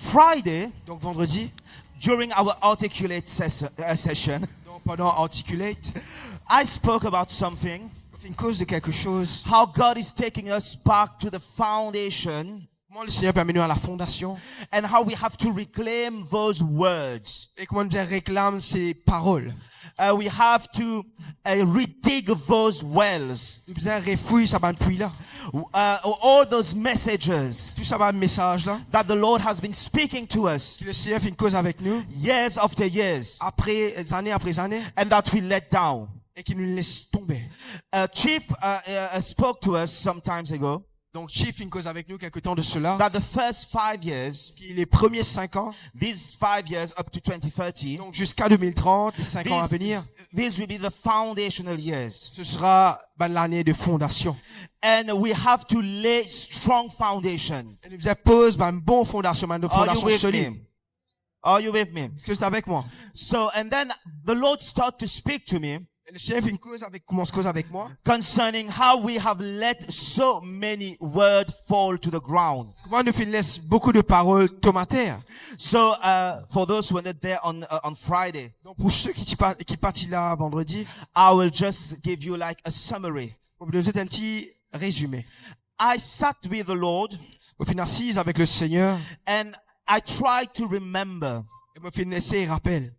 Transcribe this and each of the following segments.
Friday, Donc vendredi, during our articulate session, donc pendant Articulate, I spoke about something, on fait une cause de quelque chose. how God is taking us back to the foundation Comment le Seigneur peut amener nous à la fondation and how we have to reclaim those words. et comment nous réclame ces paroles. We have to redig those wells. Nous besoin refouiller ça ban puits là. All those messages Tout ça va un message là. that the Lord has been speaking to us Que le Seigneur fait une cause avec nous years after years après années and that we let down. et qui nous laisse tomber. Chief spoke to us some times ago Donc Chief fait une cause avec nous quelque temps de cela. that the first 5 years, Les premiers 5 ans, these 5 years up to 2030, donc jusqu'à 2030, les 5 ans à venir, these will be the foundational years. ce sera l'année de fondation. And we have to lay strong foundation. Et nous pose une bonne fondation, une Are you fondation with solide. me? Are you with me? Est-ce que c'est avec moi? So, and then the Lord started to speak to me Et le Seigneur fait une cause commence cause avec moi. concerning how we have let so many words fall to the ground. Comment nous laisse beaucoup de paroles tomatères. So, for those who were not there on Friday, Donc pour ceux qui partent là vendredi, I will just give you like a summary. on vous donne un petit résumé. I sat with the Lord On fait une assise avec le Seigneur and I tried to remember et on fait une essai et rappel.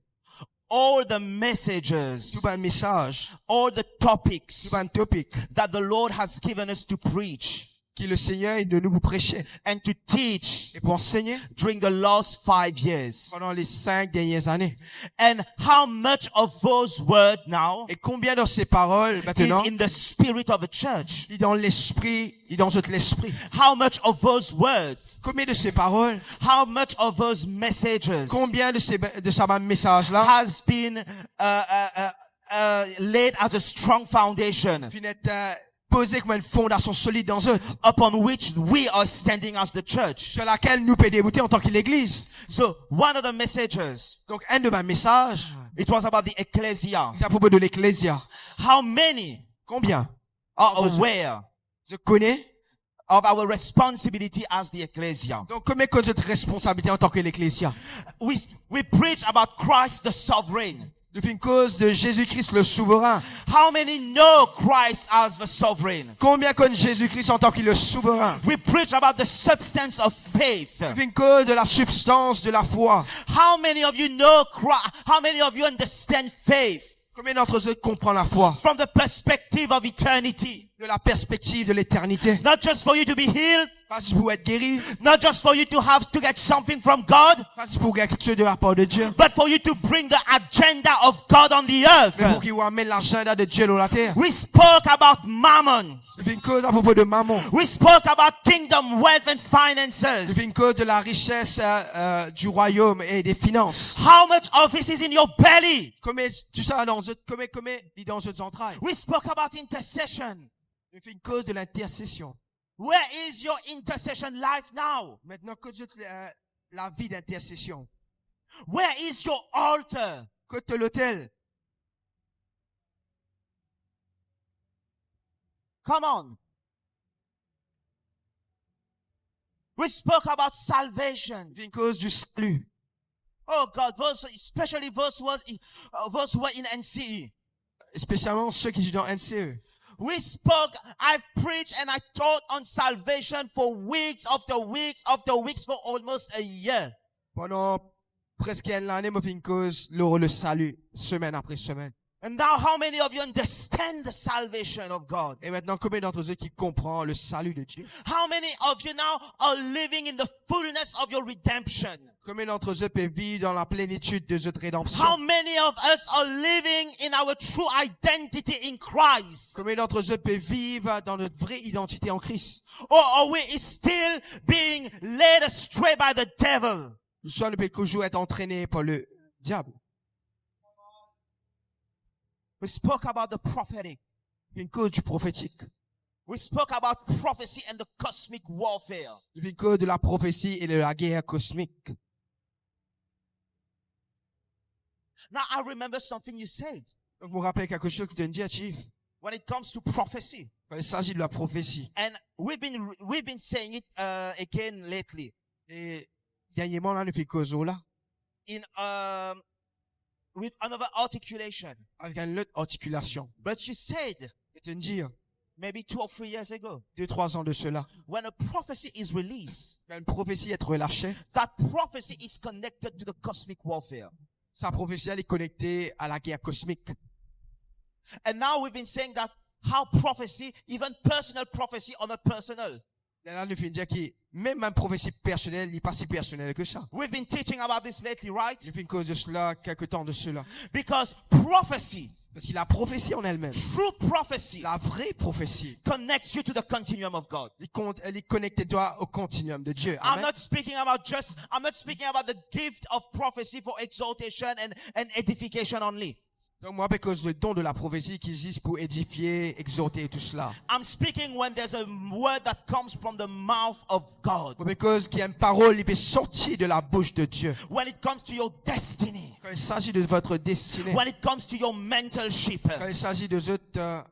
all the messages, Tout un message, all the topics tout un topic that the Lord has given us to preach qui le Seigneur est de nous prêcher and to teach et pour enseigner during the last 5 years. pendant les 5 dernières années. And how much of those words now Et combien de ces paroles maintenant is in the spirit of a church? est dans l'esprit, est dans l'esprit. How much of those words, Combien de ces paroles, how much of those messages combien de ces messages là has been laid as a strong foundation posé comme une fondation solide dans eux, upon which we are standing as the church. sur laquelle nous pouvons débuter en tant que l'Église. So one of the messages, Donc un de mes messages, it was about the ecclesia. c'est à propos de l'Ecclésia. How many Combien are aware je connais? of our responsibility as the ecclesia? Donc combien que notre responsabilité en tant que l'Ecclésia? We preach about Christ the sovereign. Nous faisons une cause de Jésus-Christ le souverain. How many know Christ as the sovereign? Combien connaissent Jésus-Christ en tant que le souverain? We preach about the substance of faith. Nous faisons une cause de la substance de la foi. How many of you know Christ? How many of you understand faith Combien d'entre eux comprennent la foi? from the perspective of eternity? De la perspective de l'éternité. Not just for you to be healed, Pas juste pour être guéri, not just for you to have to get something from God, pas juste pour quelque chose de la part de Dieu, but for you to bring the agenda of God on the earth. mais pour qu'il amène l'agenda de Dieu dans la terre. We spoke about mammon. Nous faisons une cause à propos de maman. We spoke about kingdom wealth and Nous finances. faisons une cause de la richesse du royaume et des finances. How much of this is in your belly? Combien tout ça dans votre entrailles. We spoke about intercession. Nous faisons une cause de l'intercession. Where is your intercession life now? Maintenant, que la vie d'intercession. Where is your altar? Côte de l'autel. Come on. We spoke about salvation. Nous faisons une cause du salut. Oh God, especially those who were in NCE. Spécialement ceux qui sont dans NCE. We spoke, I've preached and I taught on salvation for weeks after weeks after weeks for almost a year. Pendant presque une année, moi, fait une cause, le salut, semaine après semaine. And now how many of you understand the salvation of God? Et maintenant, combien d'entre eux qui comprennent le salut de Dieu? How many of you now are living in the fullness of your redemption? Combien d'entre eux peuvent vivre dans la plénitude de notre rédemption? How many of us are living in our true identity in Christ? Combien d'entre eux peuvent vivre dans notre vraie identité en Christ? Or are we still being led astray by the devil? Nous sommes ne peut toujours être entraînés par le diable. We spoke about the prophetic. Une cause du prophétique. We spoke about prophecy and the cosmic warfare. Une cause de la prophétie et de la guerre cosmique. Now I remember something you said. Donc, vous rappelez quelque chose que tu as dit, Chief? When it comes to prophecy. Quand il s'agit de la prophétie. And we've been saying it again lately. Et Dernièrement, là, nous faisons cause là, in with another articulation. avec une autre articulation. But she said, Je te dire, maybe 2 or 3 years ago, 2-3 ans de cela, when a prophecy is released, quand une prophétie est relâchée, that prophecy is connected to the cosmic warfare. sa prophétie elle est connectée à la guerre cosmique. And now we've been saying that how prophecy, even personal prophecy, are not personal. Et là, nous faisons dire que même une prophétie personnelle n'est pas si personnelle que ça. We've been teaching about this lately, right? Nous faisons cause de cela, quelque temps de cela. Because prophecy, Parce que la prophétie en elle-même, true prophecy, la vraie prophétie, connects you to the continuum of God. elle est connectée toi au continuum de Dieu. I'm Amen. not speaking about the gift of prophecy for exaltation and edification only. Donc moi, parce que le don de la prophétie qui existe pour édifier, exhorter et tout cela. I'm speaking when there's a word that comes from the mouth of God. Parce qu'il y a une parole qui peut sortir de la bouche de Dieu. When it comes to your destiny. Quand il s'agit de votre destinée. When it comes to your mentorship. Quand il s'agit de votre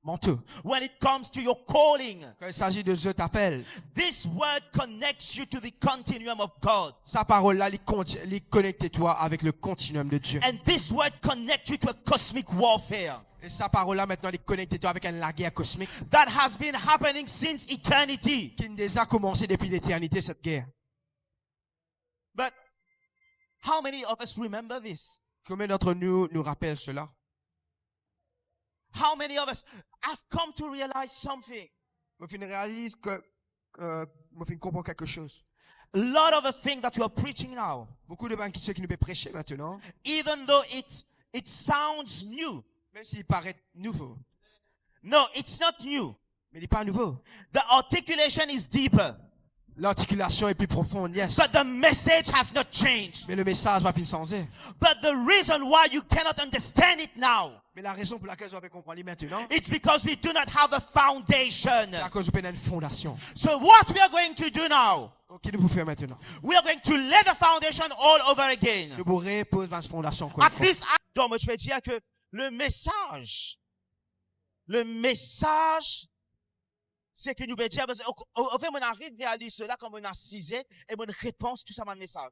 manteau. When it comes to your calling. Quand il s'agit de votre appel. This word connects you to the continuum of God. Sa parole-là, il connecte toi avec le continuum de Dieu. And this word connects you to a cosmic warfare. Et sa parole-là, maintenant, il connecte toi avec la guerre cosmique. That has been happening since eternity. Qui déjà commencé depuis l'éternité, cette guerre. But how many of us remember this? Combien d'entre nous rappellent cela? How many of us have come to realize something? Moi, je réalise que moi, je comprends quelque chose. A lot of the things that you are preaching now, Beaucoup de ceux qui nous peuvent prêcher maintenant, even though it sounds new. même s'il paraît nouveau, No, it's not new. mais il n'est pas nouveau. The articulation is deeper. L'articulation est plus profonde, yes. But the message has not changed. Mais le message va finir changer. But the reason why you cannot understand it now, Mais la raison pour laquelle je vais comprendre maintenant, it's because we do not have a foundation. c'est à cause de une fondation. So what we are going to do now, Donc, qu'est-ce que nous pouvons faire maintenant? we are going to lay the foundation all over again. Je vous repose ma fondation. encore une At fois. least, donc, je peux dire que le message, c'est que nous pouvons dire, au fait, on arrive à lire cela comme on a cisé, et on réponse tout ça dans le message.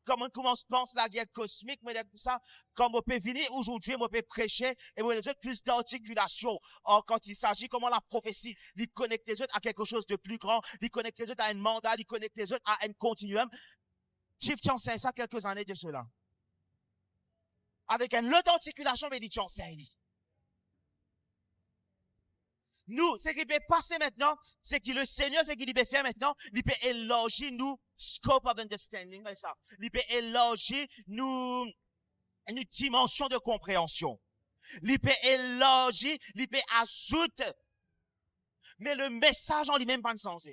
Comme on commence, pense la guerre cosmique, mais comme ça, comme on peut venir aujourd'hui, on peut prêcher, et on a plus d'articulation. Or, quand il s'agit, comment la prophétie, il connecte les autres à quelque chose de plus grand, il connecte les autres à un mandat, il connecte les autres à un continuum. Chief, tu enseignes ça quelques années de cela. Avec une autre articulation, mais tu enseignes. Nous, ce qui peut passer maintenant, c'est que le Seigneur, ce qu'il peut faire maintenant, il peut élargir nous, scope of understanding, ça. Il peut élargir nous, une dimension de compréhension. Il peut élargir, il peut ajouter. Mais le message en lui-même pas de sens.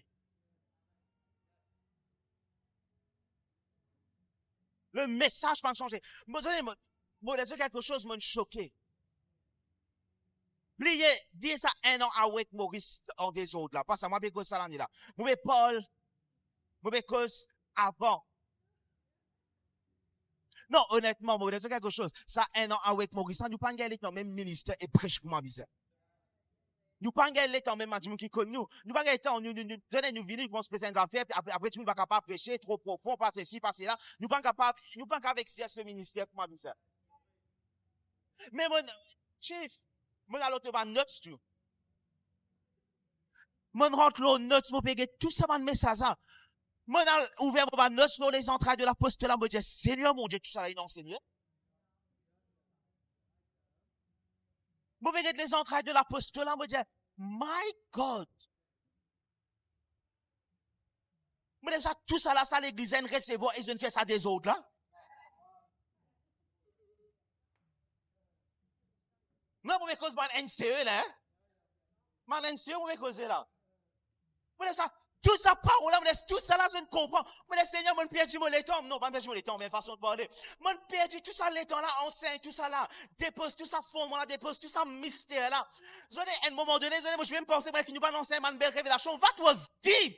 Le message pas de changer. Moi, quelque chose m'a choqué. Oubliez ça un an avec Maurice en des autres là. Pas ça, moi, parce ça l'année là. Moi, Paul, moi, cause avant. Non, honnêtement, moi, dire quelque chose. Ça un an avec Maurice, nous pas gagner le même ministère et prêche comme bizarre. Nous pas gagner le temps même à qui connaît nous. Nous pas gagner temps, nous venir, nous pense présenter des affaires, puis après, tu ne vas pas capable prêcher trop profond, passer ci, passer là. Nous pas capable avec ce ministère comme bizarre. Mais mon, chief, mon allô te va notes tout. Mon rentre l'eau notes, mon pégué, tout ça va message ça. Mon a ouvert mon notes dans les entrailles de l'apostolat, mon Dieu, Seigneur, mon Dieu, tout ça là, il enseigne. Mon pégué les entrailles de l'apostolat, mon Dieu, my God. Mon Dieu, ça, tout ça là, ça l'église, elle recevoir, et je ne fais ça des autres là. Non, vous me causez pas un NCE là, hein? Man NCE, vous me causez là. Vous ça, tout ça parole là, tout ça là, je ne comprends. Vous Seigneur, mon perdu mon temps. Non, pas perdu mon temps, mais façon de parler. Mon perdu tout ça, l'étang là, enseigne, tout ça là, dépose tout ça fondement là, dépose tout ça mystère là. Vous avez, à un moment donné, moi, je vais me penser, que nous pas enseigne, une belle révélation. That was deep.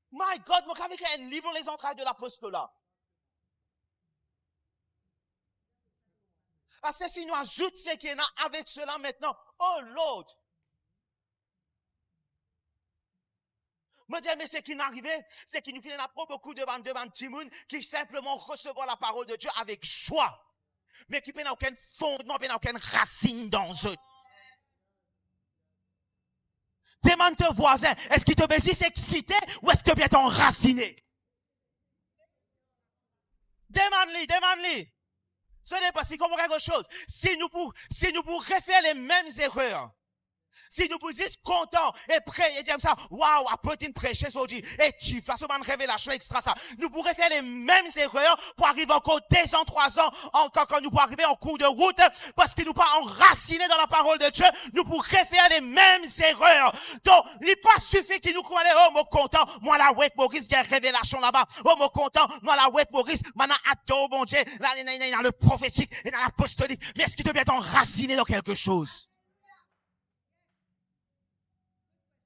My God, moi, avec un livre, les entrailles de l'apostolat. Parce que si nous ajoutons ce qu'il y a avec cela maintenant, oh Lord. Me dire, mais c'est qui n'arrivait, c'est qu'il nous finit pas beaucoup de Timoun qui simplement recevoir la parole de Dieu avec joie, mais qui n'a aucun fondement, n'a aucune racine dans eux. Demande tes voisins, est-ce qu'il te bénisse excité ou est-ce que bien enraciné? Demande-lui. Ce n'est pas si comme quelque chose. Si nous pourrions faire les mêmes erreurs, si nous pouvons être contents et prêts et dire ça, waouh, après une prêche aujourd'hui, et tu fais une révélation extra ça, nous pourrions faire les mêmes erreurs pour arriver encore 2 ans, 3 ans, encore quand nous pourrions arriver en cours de route, parce que nous pas enracinés dans la parole de Dieu, nous pourrions faire les mêmes erreurs. Donc, il n'est pas suffit qu'il nous croit, oh, mon content, moi la ouais, Maurice, il y a une révélation là-bas, oh, mon content, moi la ouais, Maurice, maintenant, attends, bon Dieu, dans le prophétique et dans l'apostolique, mais est-ce qu'il devait être enraciné dans quelque chose?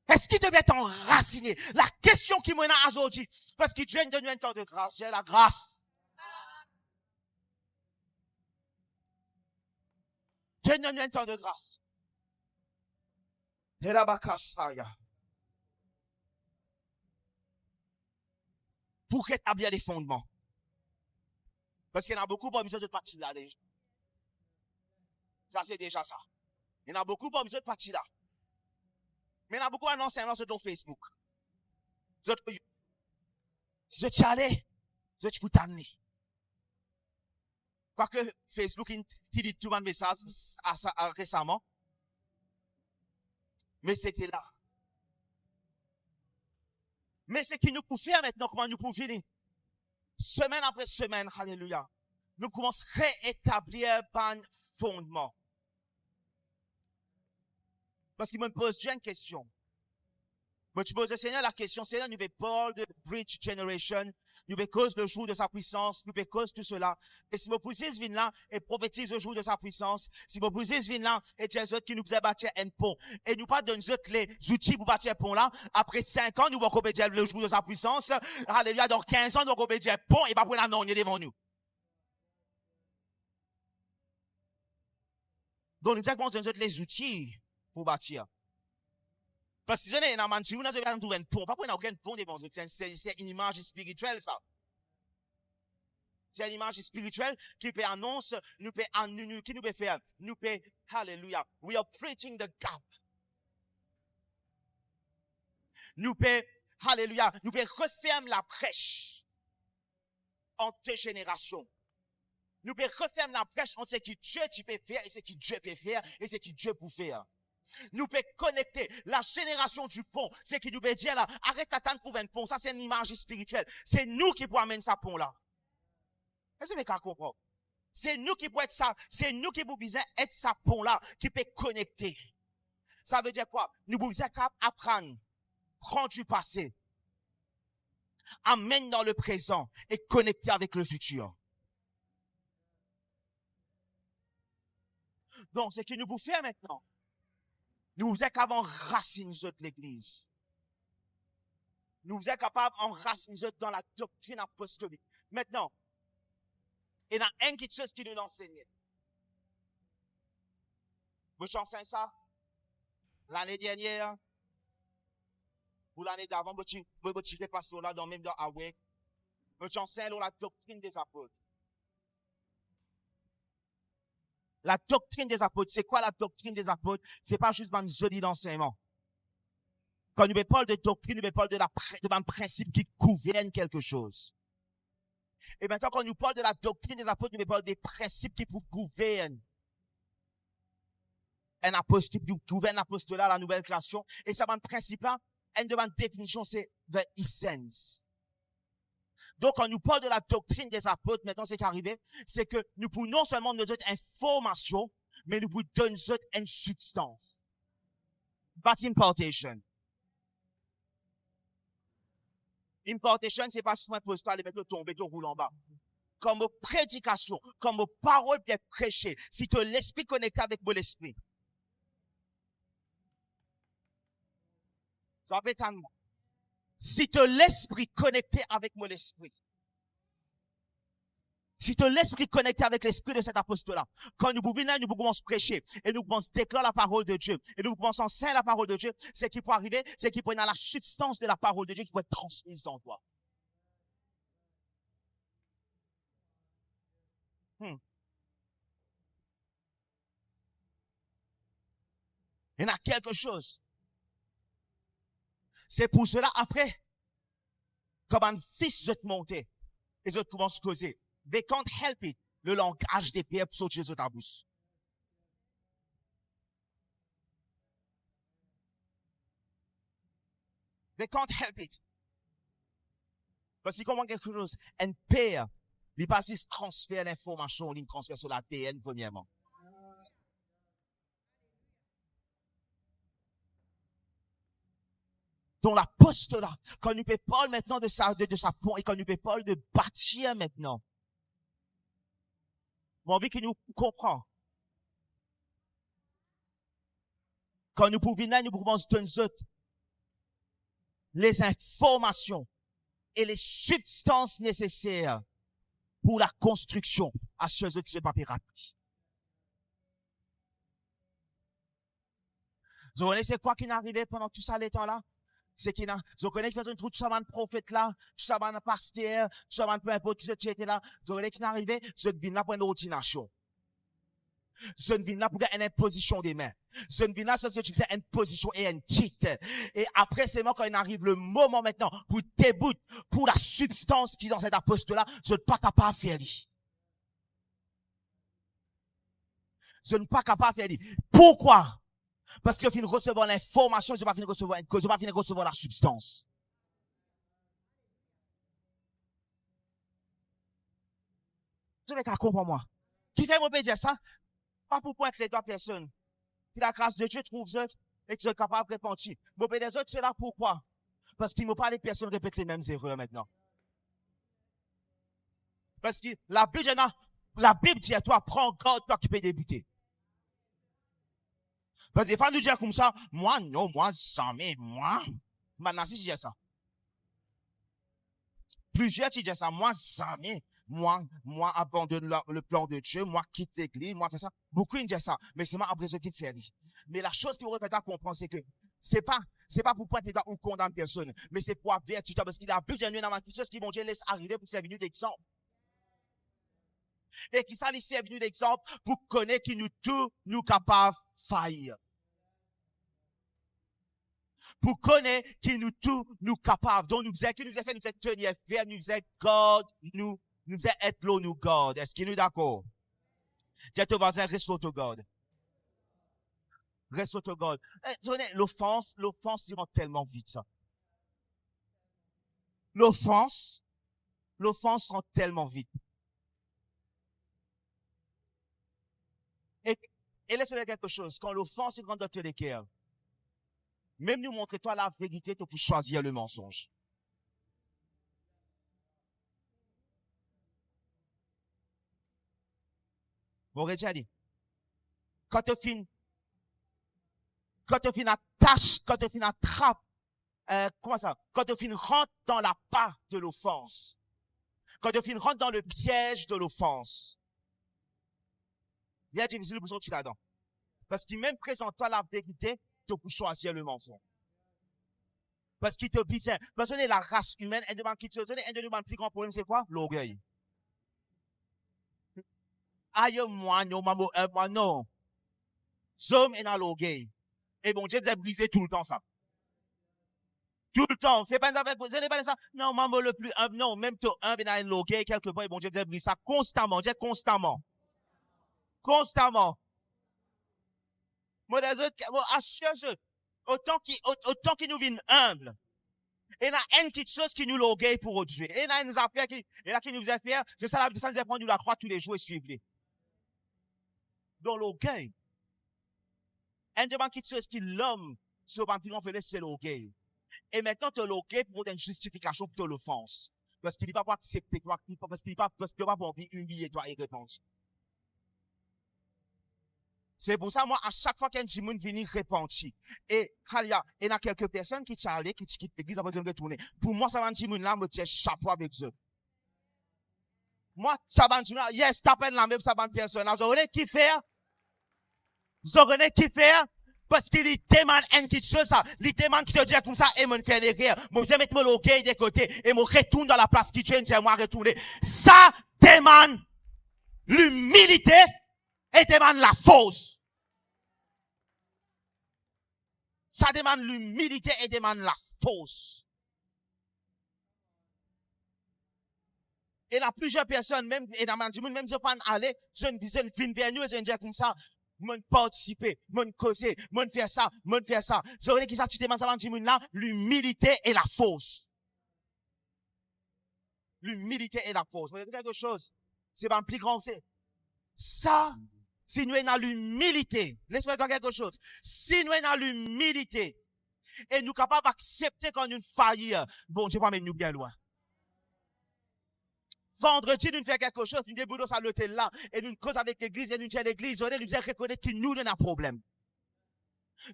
Est-ce qu'il devait être enraciné? La question qui m'a aujourd'hui, parce qu'il Dieu nous donne un temps de grâce, j'ai la grâce. Dieu nous donne un temps de grâce. Pour rétablir les fondements. Parce qu'il y en a beaucoup pour besoin de partir là déjà. Ça c'est déjà ça. Il y en a beaucoup pour besoin de partir là. Mais il y en a beaucoup d'enseignements sur ton Facebook. Je t'y allais, je t'y t'amener. Quoique Facebook, il dit tout un message récemment. Mais c'était là. Mais c'est qu'il nous peut faire maintenant, comment nous pouvons venir. Semaine après semaine, alléluia. Nous commençons à réétablir un fondement. Parce qu'il me pose déjà une question. Mais tu poses au Seigneur la question, Seigneur, nous parlons de Bridge Generation, nous cause le jour de sa puissance, nous cause tout cela. Et si vous poussez ce vin là et prophétise le jour de sa puissance, si vous poussez ce vin là et Jésus qui nous a bâti un pont, et nous pas donner les outils pour bâtir un pont là, après 5 ans, nous allons obéir le jour de sa puissance, alléluia, dans 15 ans, nous allons obéir un pont et pas pour la non, devant nous. Donc, nous avons donné les outils pour bâtir. Parce que je n'ai pas un pont. Pas pour aucun pont devant nous. C'est une image spirituelle, ça. C'est une image spirituelle qui peut annoncer, qui nous peut faire. Nous peut, hallelujah. We are preaching the gap. Nous peut, hallelujah. Nous peut refermer la brèche entre 2 générations. Nous pouvons refermer la brèche entre ce que Dieu peut faire et ce que Dieu peut faire et ce que Dieu peut faire. Nous pouvons connecter la génération du pont. C'est qui nous peut dire là, arrête d'attendre pour un pont. Ça, c'est une image spirituelle. C'est nous qui pouvons amener ce pont là. Est-ce que vous comprenez? C'est nous qui pouvons être ça. C'est nous qui pouvons être ce pont là qui peut connecter. Ça veut dire quoi? Nous pouvons apprendre, prendre du passé, amener dans le présent et connecter avec le futur. Donc, ce qui nous peut faire maintenant, nous sommes capables d'enraciner l'église. Nous sommes capables d'enraciner dans la doctrine apostolique. Maintenant, il y a une chose qui nous enseigne. Vous j'enseigne ça? L'année dernière, ou l'année d'avant, vous tirez pas là dans même dans Awek. Vous j'enseigne la doctrine des apôtres. La doctrine des apôtres, c'est quoi la doctrine des apôtres? C'est pas juste un joli d'enseignement. Quand nous parlons de doctrine, nous parlons d'un principe qui gouverne quelque chose. Et maintenant, quand nous parlons de la doctrine des apôtres, nous parlons des principes qui gouvernent un apostole, qui gouverne l'apostolat, la nouvelle création. Et ça, un principe là, une de ma définition, c'est the essence. Donc, quand nous parlons de la doctrine des apôtres, maintenant, c'est qu'arrivé, c'est que nous pouvons non seulement nous donner une information, mais nous pouvons donner une substance. That's impartation. Impartation, c'est pas seulement pour toi, les mettre tomber, tu roules en bas. Comme prédication, comme parole bien prêchée, si tu as l'esprit connecté avec mon esprit. Ça va être un si tu as l'esprit connecté avec mon esprit, Si tu l'esprit connecté avec l'esprit de cet apôtre-là, quand nous pouvons nous pouvons prêcher, et nous pouvons déclarer la parole de Dieu, et nous pouvons enseigner la parole de Dieu, c'est qui peut arriver, c'est qu'il peut y avoir la substance de la parole de Dieu qui peut être transmise dans toi. Il y en a quelque chose. C'est pour cela, après, comme un fils de te monter, les autres commencent à causer. They can't help it. Le langage des pierres pour sortir de ta bouche. They can't help it. Parce qu'ils comprennent quelque chose. Un père, il passe, il transfère l'information, il transfère sur l'ADN, premièrement. Donc l'apostolat, quand nous parlons maintenant de sa pont, et quand nous parlons de bâtir maintenant, j'ai envie qu'il nous comprend. Quand nous pouvons venir, nous pouvons donner les informations et les substances nécessaires pour la construction à ce que je papier rapide. Vous connaissez c'est quoi qui est arrivé pendant tout ça, les temps-là? C'est qu'il y a, vous connaissez tout ça, man, prophète là, tout ça, man, pasteur, tout ça, man, peu importe, tout ça, là. Vous connaissez qui est arrivé? Je viens là pour une ordination. Je ne viens là pour une imposition des mains. Je ne viens là parce que tu faisais une position et une titre. Et après, c'est moi quand il arrive le moment maintenant pour débout, pour la substance qui est dans cet apôtre-là, je ne suis pas capable de faire. Je ne suis pas capable de faire. Pourquoi? Parce que je viens de recevoir l'information, je ne vais pas finir de recevoir la substance. Je vais comprendre moi. Qui fait me dire ça? Pas pour pointer les deux personnes. Si la grâce de Dieu trouve eux et que tu es capable de répondre. Bon, ben, les autres, c'est là pourquoi? Parce qu'il ne faut pas les personnes répètent les mêmes erreurs maintenant. Parce que la Bible dit à toi, prends garde, toi qui peux débuter. Parce qu'il faut nous dire comme ça, moi, non, moi, jamais, moi. Maintenant, si je dis ça. Plusieurs qui disent ça, moi, jamais. Moi, abandonne le plan de Dieu, moi, quitte l'église, moi, fais ça. Beaucoup, ils disent ça. Mais c'est moi, après, je t'ai fait. Mais la chose qu'il faut répéter à comprendre, c'est que c'est pas pour pointer ou condamner personne, mais c'est pour avertir toi, parce qu'il a vu genuine dans ma chose qui vont Dieu laisse arriver pour servir d'exemple. Et qui ça, les servir d'exemple pour connaître qui nous capables de faillir. Pour connaître qui nous capables. Donc, nous faisait, qui nous a fait, nous faisait tenir ferme, nous faisait God, nous faisait être l'eau, nous God. Est-ce qu'il est d'accord? Dis à ton voisin, reste l'auto God. Reste l'auto God. L'offense, ils vont tellement vite, ça. L'offense rentre tellement vite. Et laisse-moi dire quelque chose. Quand l'offense rentre dans tes cœurs, même nous montrer toi la vérité, tu peux choisir le mensonge. Bon, déjà dit. Quand tu finis attache, quand tu finis attrape, comment ça? Quand tu finis rentre dans la part de l'offense. Quand tu finis rentre dans le piège de l'offense. Il y a difficile pour sortir là-dedans. Parce qu'il même présente toi la vérité, tu peux choisir le mensonge. Parce qu'il te bizarre. Parce que la race humaine, elle demande qui te donne, elle demande le plus grand problème, c'est quoi? L'orgueil. Aïe, moi, non, moi, non. Somme est dans l'orgueil. Et bon Dieu vous a brisé tout le temps, ça. Tout le temps. C'est pas ça, vous n'avez pas ça. Non, maman, le plus humble, non, même toi, humble, dans l'orgueil, quelque part, et bon Dieu vous a brisé ça constamment. Dieu constamment. Constamment. Moi, les autres, assure-je, autant qu'ils nous viennent humbles. Et il y a une petite chose qui nous l'orgueille pour aujourd'hui. Et il y a une affaire qui nous a fait, c'est ça, nous a prendre la croix tous les jours et suivre. Donc, l'orgueil. Un des petites choses qui l'homme, sur le fait, c'est l'orgueil. Et maintenant, tu as l'orgueil pour une justification pour l'offense. Parce qu'il ne va pas accepter toi, parce qu'il ne va pas envie humilier toi et répondre. C'est pour ça, moi, à chaque fois qu'un Jimoun vient repentir, et il y a quelques personnes qui t'allent, qui quittent l'église après de retourner. Pour moi, ça va un Jimoun là, me tient chapeau avec eux. Moi, ça va dire, yes, t'appelles la même, ça va personne. Vous avez qui faire? Vous avez qui faire? Parce qu'il demande une petite chose, ça. Il demande qui te dit comme ça, et me fait des rires. Moi, je vais mettre mon loquet de côté, et me retourne dans la place qui tient, moi retourner. Ça demande l'humilité, et demande la force. Ça demande l'humilité, et demande la force. Et là, plusieurs personnes, même, et dans le monde, même si on pas aller, je viens vers nous, et je dis comme ça, mon participer, mon causer, mon faire ça, mon faire ça. C'est vrai qui ça, tu demandes ça, là, l'humilité et la force. L'humilité et la force. Vous voyez quelque chose? C'est pas un plus grand, c'est ça. Si nous avons l'humilité, laisse-moi dire quelque chose. Si nous avons l'humilité, et nous sommes capables d'accepter quand nous faillissons, bon, Dieu va mettre nous bien loin. Vendredi, nous faisons quelque chose, nous débouchons à l'hôtel là, et nous causons avec l'église, et nous disons l'église, nous disons reconnaître que nous avons un problème.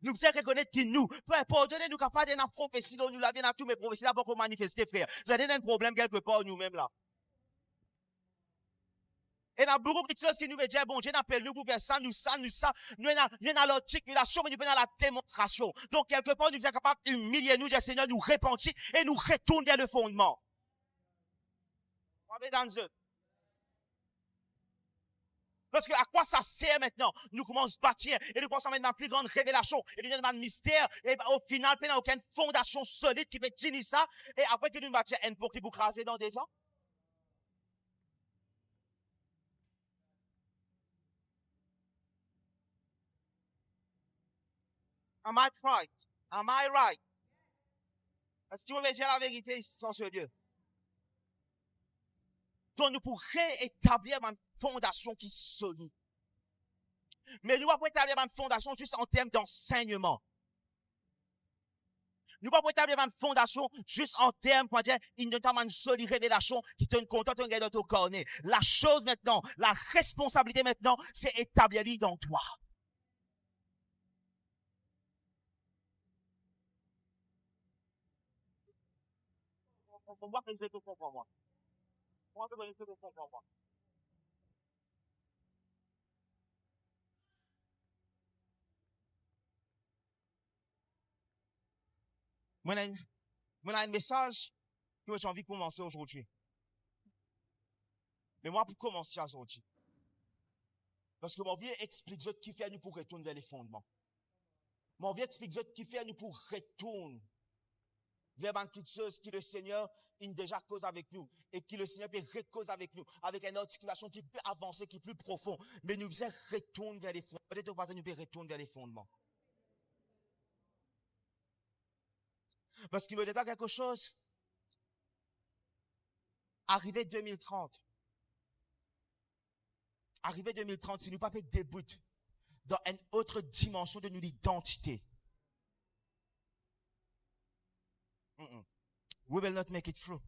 Nous disons reconnaître que nous, peu importe, nous sommes capables de prophétie, nous l'avons dans tous mes prophéties, là, pour manifester, frère. Vous avez un problème quelque part, nous-mêmes là. Et dans beaucoup de choses qui nous disent, bon, Dieu n'appelle nous pour faire ça, nous dans l'articulation, mais nous dans la démonstration. Donc, quelque part, nous sommes capables d'humilier nous, dire, Seigneur, nous repentir, et nous retourner vers le fondement. Parce que à quoi ça sert maintenant? Nous commençons à bâtir et nous commençons à mettre dans plus grande révélation et nous dans le mystère et au final, il n'y a aucune fondation solide qui peut tenir ça et après que nous bâtir un pot qui vous craser dans des ans. Am I right? Am I right? Est-ce que vous voulez dire la vérité sans ce Dieu? Donc nous pour réétablir une fondation qui est solide. Mais nous ne pouvons pas établir une fondation juste en termes d'enseignement. Nous ne pouvons pas établir une fondation juste en termes, pour dire, il ne t'a pas une solide révélation qui te contente de dans ton cornet. La chose maintenant, la responsabilité maintenant, c'est établir dans toi. On voit que c'est tout pour moi. On voit que c'est tout pour moi. Moi, j'ai un message que j'ai envie de commencer aujourd'hui. Mais moi, pour commencer aujourd'hui, parce que mon vieux explique ce qui fait nous pour retourner vers les fondements. Mon vieux explique ce qui fait nous pour retourner vers une petite chose qui le Seigneur a déjà cause avec nous et qui le Seigneur peut recause avec nous, avec une articulation qui peut avancer, qui est plus profond. Mais nous devons retourner vers les fondements. Peut-être que nous devons retourner vers les fondements. Parce qu'il me dit quelque chose. Arrivé 2030. Arrivé 2030, si nous ne pas fait début dans une autre dimension de notre identité. We will not make it through.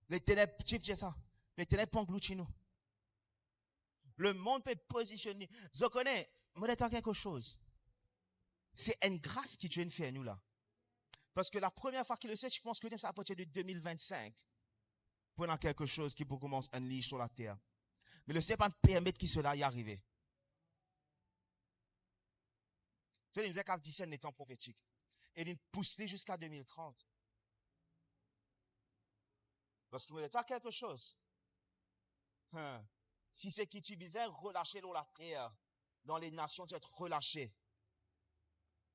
Les ténèbres, chief, c'est ça. Les ténèbres peuvent engloutir nous. Le monde peut positionner. Je connais, moi, j'attends quelque chose. C'est une grâce qui Dieu fait à nous là. Parce que la première fois qu'il le sait, je pense que c'est à partir de 2025. Pour dans quelque chose qui peut commencer un lit sur la terre. Mais le Seigneur ne peut pas permettre qu'il cela y arrive. Il nous a qu'à discerner les temps prophétiques. Et il pousse jusqu'à 2030. Parce que vous avez quelque chose. Si c'est qui tu disais, relâcher dans la terre, dans les nations, tu es relâché.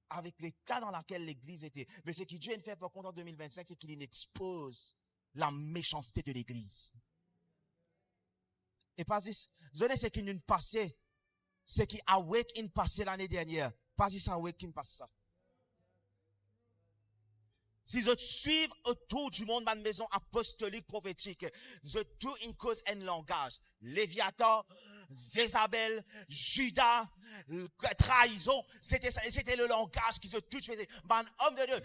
Avec l'état dans lequel l'église était. Mais ce que Dieu fait par contre en 2025, c'est qu'il expose la méchanceté de l'église. Et pas juste, ce qui nous passait, ce qui a in passé l'année dernière. Pas juste a in passe ça. Si je suis autour du monde, ma maison apostolique prophétique, je tout une cause un langage. Léviathan, Jézabel, Judas, trahison, c'était le langage qui se tout faisait. Man, homme de Dieu,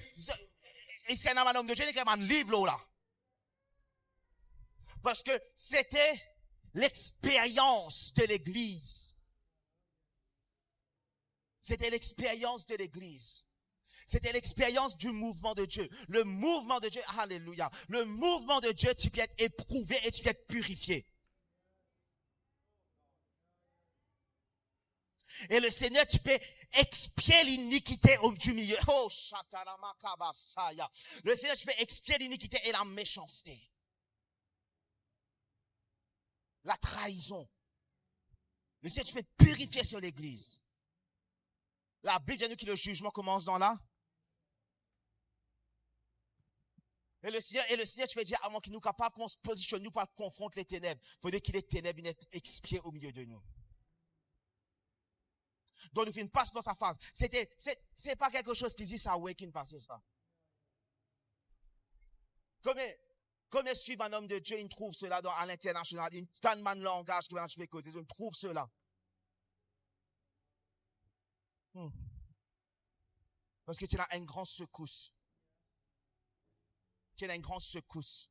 est-ce qu'il y a un homme de Dieu qui a un livre là? Parce que c'était l'expérience de l'église. C'était l'expérience de l'église. C'était l'expérience du mouvement de Dieu. Le mouvement de Dieu, alléluia. Le mouvement de Dieu, tu peux être éprouvé et tu peux être purifié. Et le Seigneur, tu peux expier l'iniquité du milieu. Oh, Shataramakabasaya. Le Seigneur, tu peux expier l'iniquité et la méchanceté. La trahison. Le Seigneur, tu peux purifier sur l'église. La Bible dit nous que le jugement commence dans là. Et le Seigneur, tu peux dire, avant qu'il nous capable, qu'on se positionne, nous, pour confronter les ténèbres. Il faudrait qu'il y ait des ténèbres, il expié au milieu de nous. Donc, nous finissons pas dans sa phase. C'est pas quelque chose qui dit ça, ouais, qui ne passe ça. Comme suivre un homme de Dieu, il trouve cela à l'international. Il donne un langage qui va nous causer. Il trouve cela. Parce que tu as une grande secousse. Tu as une grande secousse.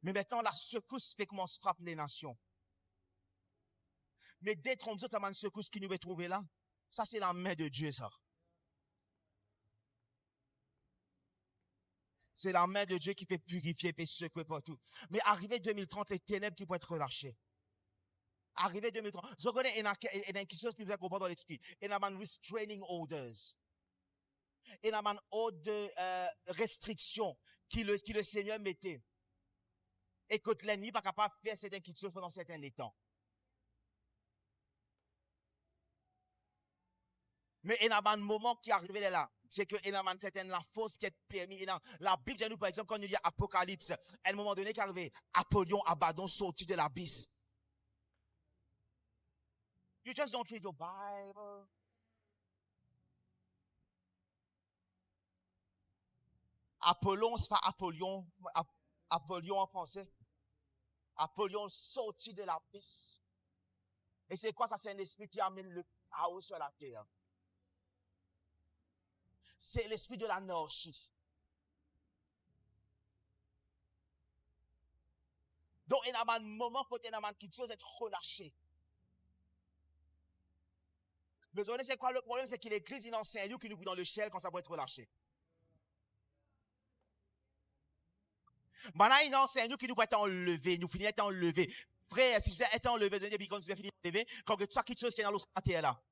Mais maintenant, la secousse fait comment on se frappe les nations. Mais dès que tu as une secousse qui nous est trouvée là, ça c'est la main de Dieu, ça. C'est la main de Dieu qui peut purifier et secouer partout. Mais arrivé 2030, les ténèbres qui vont être relâchées. Arrivé 2030, je connais une quelque chose qui vous a compris dans l'esprit. Il y a un restraining orders. Il y a un ordre de restriction qui le Seigneur mettait. Et que l'ennemi n'est pas capable de faire certaines choses pendant certains temps. Mais il y a un moment qui est arrivé là. C'est que il y a une certaine la force qui est permise. La Bible dit nous, par exemple, quand il y a Apocalypse, à un moment donné qui est arrivé, Apollyon, Abaddon sorti de l'abysse. You just don't read your Bible. Apollon, c'est pas Apollyon. Apollyon en français. Apollyon sorti de l'abysse. Et c'est quoi ça? C'est un esprit qui amène le chaos sur la terre. C'est l'esprit de l'anarchie. Donc, il y a un moment où il y a quelque chose être relâché. Mais vous savez, c'est quoi le problème? C'est que l'église, il enseigne qui nous bout dans le ciel quand ça va être relâché. Maintenant, il enseigne qui nous va être enlevé, nous finissons être enlevé. Frère, si je vais être enlevé, depuis quand tu vas finir enlevé, quand tu as quelque chose qui est dans l'eau, là.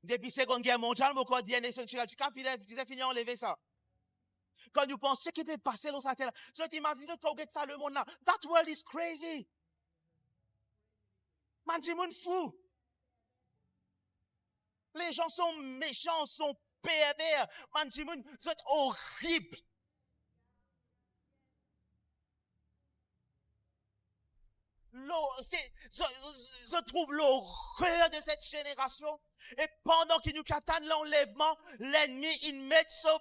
Depuis la Seconde Guerre mondiale, mon corps dit, tu as fini enlever ça. Quand nous pensons ce qui peut passer dans cette terre, tu t'imagines quand on ça le monde là. That world is crazy. Man, dis mon fou. Les gens sont méchants, sont pervers. Man, dis mon, c'est horrible. Je trouve l'horreur de cette génération. Et pendant qu'il nous attendent l'enlèvement, l'ennemi, il met son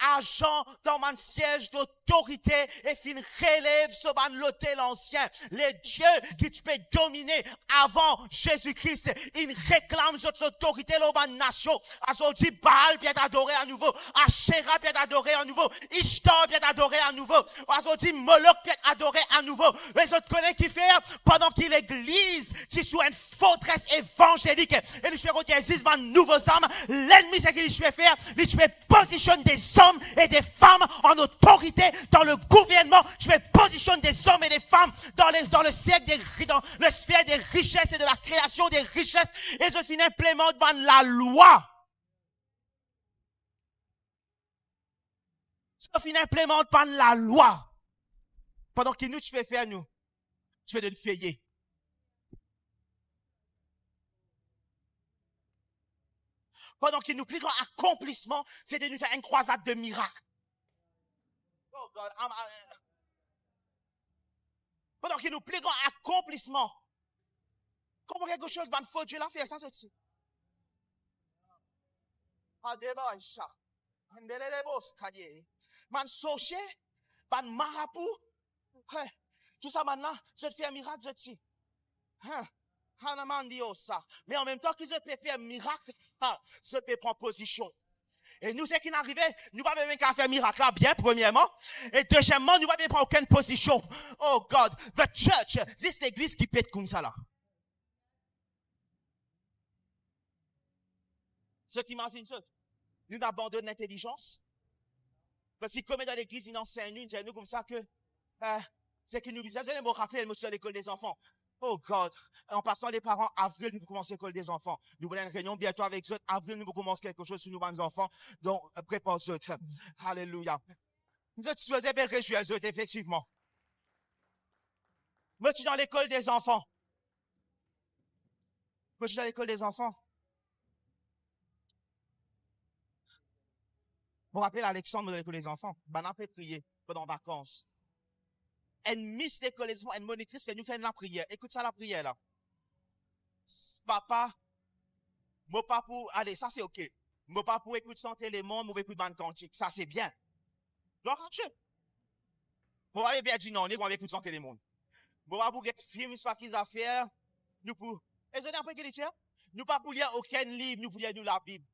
agent dans mon siège d'autorité et il relève son l'hôtel ancien. Les dieux qui tu peux dominer avant Jésus-Christ, ils réclament notre autorité dans ma nation. Alors dit Baal peut être adoré à nouveau, Asherah peut être adoré à nouveau, Ishtar peut être adoré à nouveau, alors dit Moloch peut être adoré à nouveau. Les autres connaissent qui fait pendant que l'église qui soit une forteresse évangélique et nous faisons existe un nouveau âme, l'ennemi c'est qu'il fait faire, il positionne des hommes et des femmes en autorité dans le gouvernement, je positionne des hommes et des femmes dans le cercle dans le sphère des richesses et de la création des richesses et je finis implémente la loi. Je finis implémente la loi. Pendant que nous tu fais faire nous, tu fais de le payer. Pendant qu'il nous plie grand accomplissement, c'est de nous faire une croisade de miracles. Oh God, pendant qu'il nous plie grand accomplissement, comment quelque chose va faut Dieu l'a fait, ça c'est ça. Man soché, man marabout, tout ça maintenant, je te fais un miracle, je te dis. Mais en même temps qu'ils peuvent faire un miracle, je peux prendre position. Et nous, ce qui n'arrivait, nous ne pouvons même pas faire un miracle là, bien, premièrement. Et deuxièmement, nous ne pouvons même prendre aucune position. Oh God, the church, c'est l'église qui pète comme ça là. Ça t'imagine ça? Nous abandonnons l'intelligence. Parce que comme dans l'église, ils enseignent nous comme ça que, c'est que nous disons, je me rappelle, moi, je suis à l'école des enfants. Oh God. En passant les parents, avril, nous commençons l'école des enfants. Nous voulons une réunion bientôt avec eux. Avril, nous commençons quelque chose sur nous, les enfants. Donc, prépare eux. Alléluia. Nous autres, tu faisais bien réjouir eux, effectivement. Moi, je suis dans l'école des enfants. Moi, je suis dans l'école des enfants. Vous vous rappelez Alexandre de l'école des enfants? Ben, on a prié pendant les vacances. Elle miss l'école des enfants, elle monitrice, fait nous faire la prière. Écoute ça, la prière, là. Papa, moi pas pour, allez, ça c'est ok. Moi pas pour écouter santé les mondes, moi écouter bande cantique. Ça c'est bien. Donc, Dieu. Vous avez bien dit non, on est écouter santé les mondes. Vous pas pour être film, c'est pas qu'ils affaires. Nous pour, et vous avez appris qu'il dit, nous pas pour lire aucun livre, nous pour lire nous la Bible.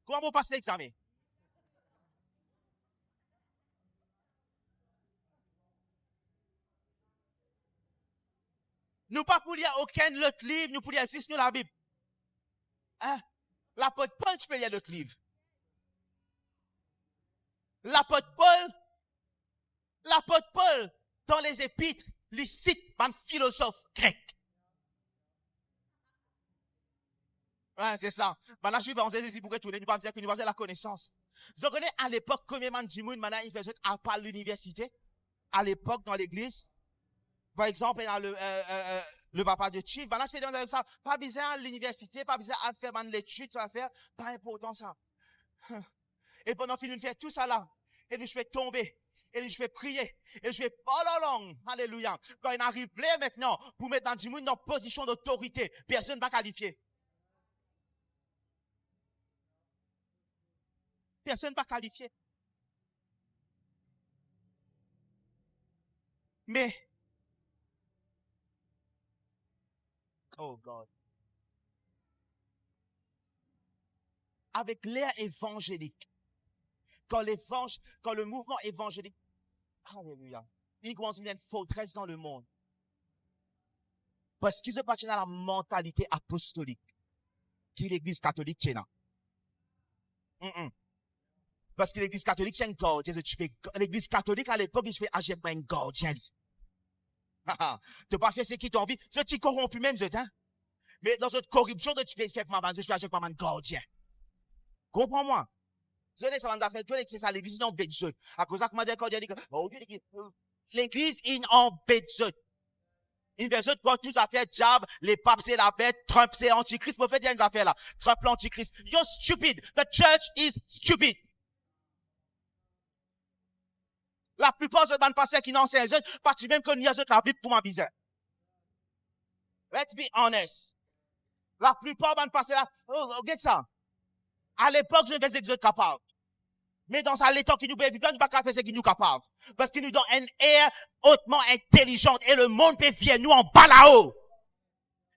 Comment vous passez l'examen? Nous pas pour lire aucun autre livre, nous pour lire juste nous la Bible. Hein? L'apôtre Paul, tu peux lire l'autre livre. L'apôtre Paul, dans les épîtres, il cite un philosophe grec. Ouais, c'est ça. Maintenant, je suis pensé ici pour retourner, nous pas dire que nous avons la connaissance. Vous connaissez à l'époque, combien de gens maintenant, ils faisaient à part l'université? À l'époque, dans l'église. Par exemple, il y a le papa de Chief. Maintenant, je fais demander ça. Pas besoin à l'université, pas besoin à faire l'étude, ça va faire. Pas important, ça. Et pendant qu'il nous fait tout ça là, et je vais tomber, et je vais prier, et je vais parler en langue. Alléluia. Quand il arrive là maintenant, pour mettre dans du monde dans position d'autorité, personne ne va qualifier. Personne ne va qualifier. Mais, oh God. Avec l'ère évangélique, quand le mouvement évangélique, alléluia, il commence à y avoir une forteresse dans le monde. Parce qu'ils appartiennent à la mentalité apostolique, qui est l'église catholique, tchèna. Parce que l'église catholique, c'est un gardien. L'église catholique, à l'époque, je fais agir comme un gardien. Tu pas fait ce qui t'ont envie. Tu corrompu même, hein. Mais dans cette corruption, tu peux faire comme un agir comme un gardien. Comprends-moi. Ça va faire tout c'est ça, l'église, non, bête. À cause de ça, comment dire, l'église, il en bête. Une personne, quand nous affaires diable, les papes, c'est la bête, Trump, c'est antichrist. Vous faites des affaires là. Trump, l'antichrist. You're stupid. The church is stupid. La plupart de ces pasteurs qui n'enseignent les autres, partent même qu'on y a la Bible pour ma bizarre. Let's be honest. La plupart de pasteurs là, regarde ça. À l'époque, je ne faisais que vous capables. Mais dans l'état qui nous peut vivre, nous ne pouvons pas faire ce qui nous capable. Parce qu'il nous donne une ère hautement intelligente et le monde peut venir nous en bas là-haut.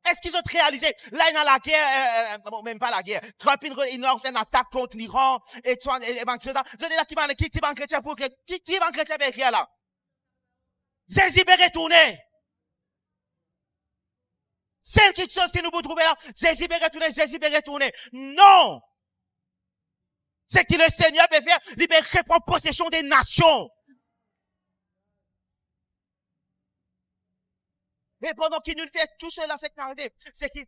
Est-ce qu'ils ont réalisé? Là, il y a la guerre, même pas la guerre. Trump, il lance une attaque contre l'Iran, et tout, et tout ça. Je dis là, qui va en chrétien pour, qui va en chrétien pour écrire là? Zézi peut retourner. C'est quelque chose que nous pouvons trouver là. Zézi peut retourner. Non! C'est que le Seigneur peut faire, il peut reprendre possession des nations. Et pendant qu'il nous fait tout cela, c'est qu'arrivé. C'est que,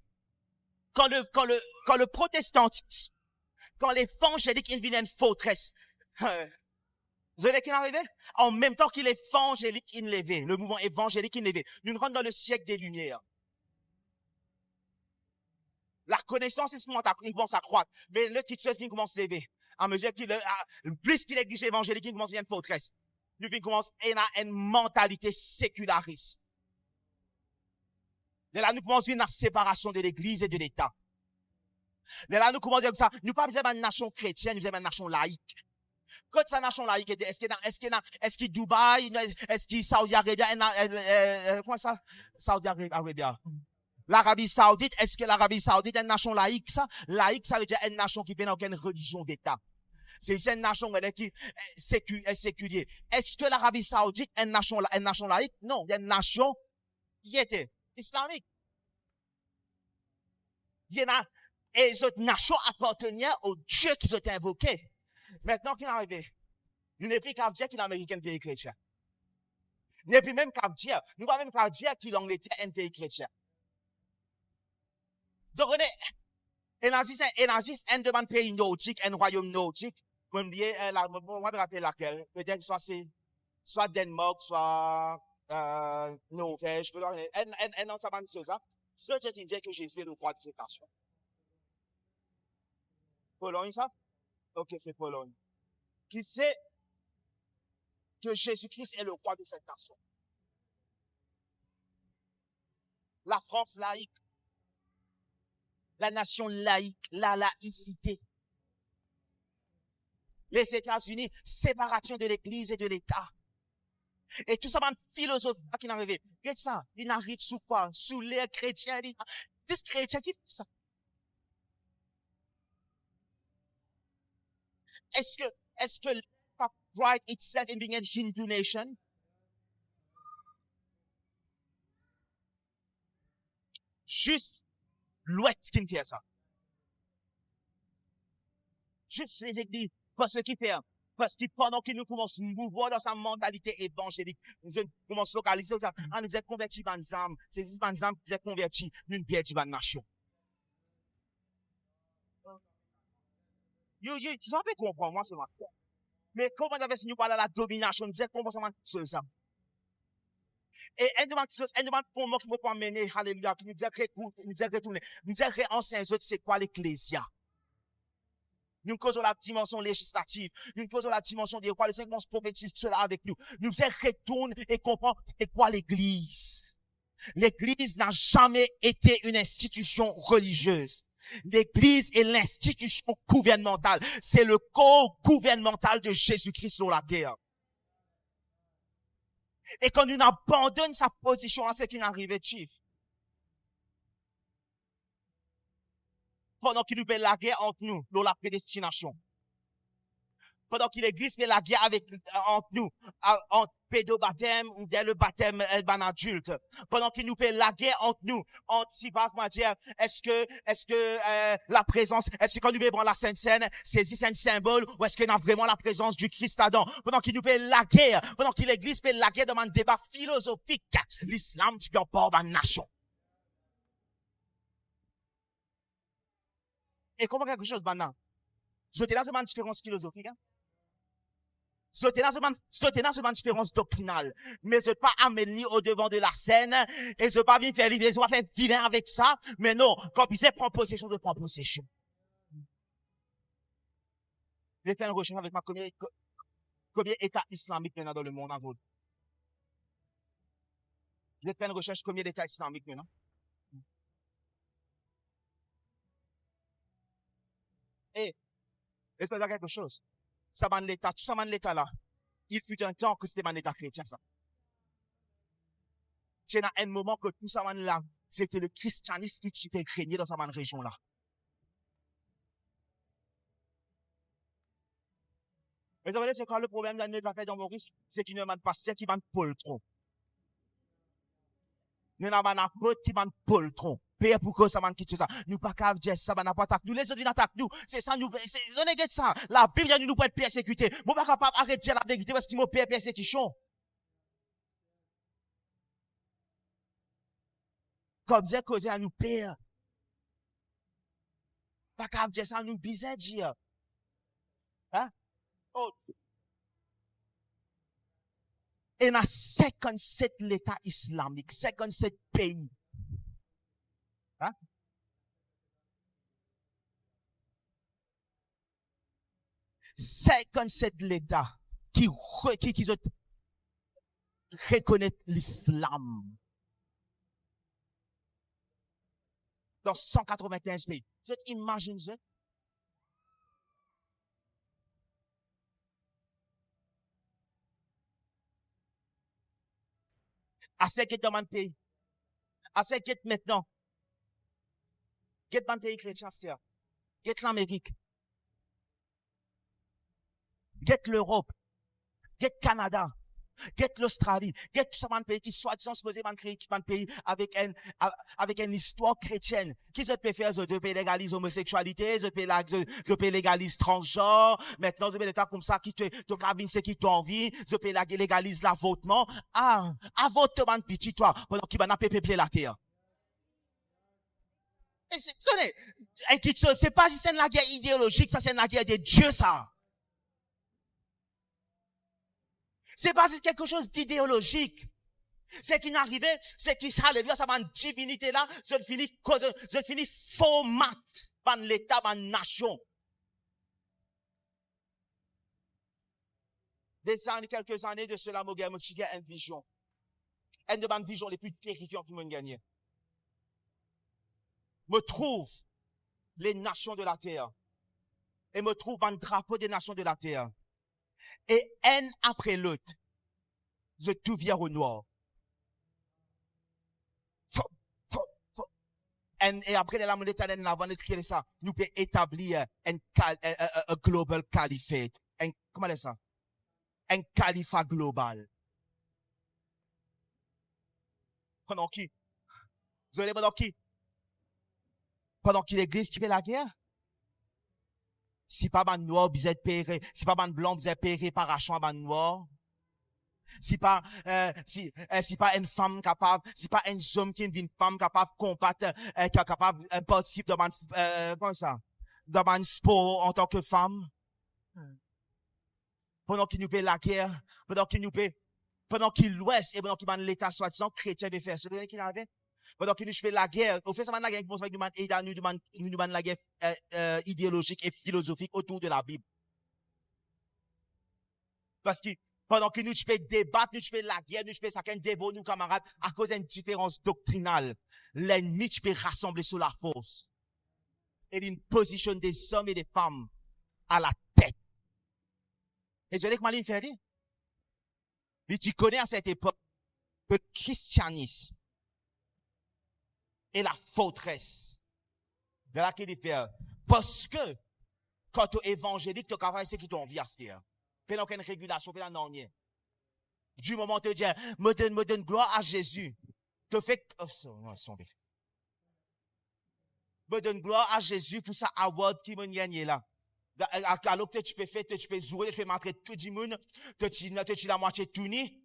quand le protestantisme, quand l'évangélique, il vient une forteresse. Vous savez qu'il est arrivé? En même temps qu'il est évangélique, il levé. Le mouvement évangélique, il levé. Nous rentrons dans le siècle des Lumières. La connaissance, c'est ce moment il commence à croître. Mais le petit chose qui commence à lever. À mesure plus qu'il est l'église évangélique, il commence à une forteresse. Nous commence à une mentalité séculariste. De là, nous commençons une séparation de l'église et de l'État. De là, nous commençons comme ça. Nous pas besoin d'une nation chrétienne, nous avons une nation laïque. Quand sa nation laïque était, est-ce qu'il Dubaï, est-ce qu'il Saudi Arabia, comment ça? Saudi Arabia. L'Arabie Saoudite, est-ce que l'Arabie Saoudite est une nation laïque, ça? Laïque, ça veut dire une nation qui n'a aucune religion d'État. C'est une nation qui est séculière. Est-ce que l'Arabie Saoudite est une nation laïque? Non, il y a une nation qui était islamique. Et les autres nations appartenaient au Dieu qu'ils ont invoqué. Maintenant qu'il est arrivé, nous n'est plus qu'à dire qu'il est américain pays chrétien. Nous n'est plus même qu'à dire, nous pas même qu'à dire qu'il est Angleterre un pays chrétien. Donc, on est, et nazis, un demande pays nordique, un royaume nordique, on va rater laquelle, peut-être soit Danemark, soit, Norvège, non, ça va dire ça. Ce que tu dis que Jésus est le roi de cette nation. Pologne, ça? Ok, c'est Pologne. Qui sait que Jésus-Christ est le roi de cette nation? La France laïque. La nation laïque, la laïcité. Les États-Unis, séparation de l'Église et de l'État. Et tout ça, man, philosophie qui n'arrive. Regarde ça, il n'arrive sous quoi? Sous les chrétiens. Des chrétiens qui font ça. Est-ce que le pape pride itself in being a Hindu nation? Juste l'Ouest qui me fait ça. Juste les églises. Parce qu'ils font. Parce que pendant que nous commençons à mouvoir dans sa mentalité évangélique, nous commençons à localiser, nous sommes convertis dans les âmes. C'est ces âmes qui sont convertis, nous ne perdons pas de nation. Tu savez comprendre, moi, c'est ma foi. Mais comment on avait si nous parlons de la domination, nous disons comment ça marche ça. Et un demande pour moi qui me peut mener, alléluia, qui nous dit retourner, nous dit anciens autres, c'est quoi l'ecclésia? Nous causons la dimension législative, nous causons la dimension des rois, les 5 monstres prophétisent cela avec nous. Nous disons retourne et comprend c'est quoi l'église. L'église n'a jamais été une institution religieuse. L'église est l'institution gouvernementale. C'est le corps gouvernemental de Jésus-Christ sur la terre. Et quand nous abandonnons sa position à ce qui n'arrive chief, pendant qu'il nous fait la guerre entre nous, dans la prédestination. Pendant que l'église fait la guerre entre nous, entre pédobaptême ou dès le baptême d'un adulte. Pendant qu'il nous fait la guerre entre nous, est-ce que la présence, est-ce que quand nous vivons la Sainte Seine, c'est juste un symbole, ou est-ce qu'on a vraiment la présence du Christ là-dedans? Pendant qu'il nous fait la guerre, pendant que l'église fait la guerre dans un débat philosophique, l'islam, tu peux pas une nation. Et comment quelque chose maintenant? C'est là une différence philosophique, hein? C'est là une différence doctrinale. Mais je pas amener au devant de la scène, et je pas venir faire l'idée, je pas faire vilain avec ça, mais non, quand il sait prendre possession de prendre possession. J'ai fait une recherche avec ma combien États islamiques il y en a dans le monde, en vous. J'ai fait une recherche combien d'États islamiques maintenant. Et, est-ce que vous avez quelque chose? Ça mène l'État, tout ça mène l'État là. Il fut un temps que c'était un État chrétien, ça. C'est à un moment que tout ça mène là, c'était le christianisme qui typait régner dans cette région là. Mais vous savez, c'est quoi le problème de notre affaire dans Maurice? C'est qu'il n'y a pas de pasteur qui va poltron. Il n'y a pas d'apôtre qui va poltron. Père pour que ça m'a quitté ça. Nous pas qu'à dire ça, n'a pas attaqué nous. Les autres attaquent nous. C'est ça, nous, on est ça. La Bible dit nous pas être persécutés. Moi, pas capable d'arrêter de dire la vérité parce qu'il m'a peur persécution. Comme ça, causer à nous père. Pas capable dire ça, nous bizarre dire. Hein? Oh. Et il y a 57 l'État islamique, 57 pays. Hein? C'est l'État qui reconnaît l'islam. Dans 195 pays. Vous imaginez? Assez qui est dans mon pays. Assez qui est maintenant. Get dans le pays chrétien, c'est Get l'Amérique. Get l'Europe. Get Canada. Get l'Australie. Get tout ça, un pays qui soit disant supposé un pays avec une histoire chrétienne. Qui se peut faire, de pays légalise homosexualité, de pays légalise transgenre. Maintenant, de pays l'état comme ça, qui te cabine, c'est qui t'envie. De pays légalise l'avortement. Avorte, man, petit, toi, pendant qu'il va n'a pas peupler la terre. Et c'est pas juste la guerre idéologique, ça c'est la guerre de Dieu, ça. C'est pas juste quelque chose d'idéologique. C'est qui n'arrivait, c'est qui s'allait, ça va une divinité là, je finis format, ban l'état, ban nation. Quelques années de cela, mon gars, j'ai une vision. Une de mes visions les plus terrifiantes que j'ai gagné. Me trouve les nations de la terre. Et me trouve un drapeau des nations de la terre. Et un après l'autre, je tout vire au noir. Et après, la monnaie éternelle, avant d'écrire ça, nous pouvons établir un global caliphate. Comment est ça? Un califat global. Pendant qui? Vous allez pendant qui? Pendant qui l'église qui fait la guerre? Si pas ban noir, vous êtes péré. Si pas ban blanc, vous êtes péré par achat ban noir. Si pas une femme capable, si pas un homme qui est une femme capable de combattre, capable de participer dans un sport en tant que femme. Pendant qu'il nous paie la guerre, pendant qu'il l'Ouest et pendant qu'il ban l'État soi-disant chrétien de faire ce qu'il avait. Pendant qu'il nous fait la guerre, au fait, ça m'a la guerre, nous demande la guerre idéologique et philosophique autour de la Bible. Parce que pendant que nous fais débattre, nous fais la guerre, nous fais chacun dévot, nous camarades, à cause d'une différence doctrinale, l'ennemi peut rassembler sur la force. Et une position des hommes et des femmes à la tête. Et je l'ai que Maline fait dire. Et tu connais à cette époque que le christianisme est la forteresse de laquelle il fait. Parce que, quand tu es évangélique, tu as c'est qui t'ont envie à se dire. Puis il n'y a aucune régulation, puis il n'y a rien. Du moment où tu dis, me donne gloire à Jésus. Te fait, me donne gloire à Jésus pour ça award qui m'a gagné là. Alors que tu peux faire, tu peux jouer, tu peux montrer tout le monde, tu la moitié tout ni.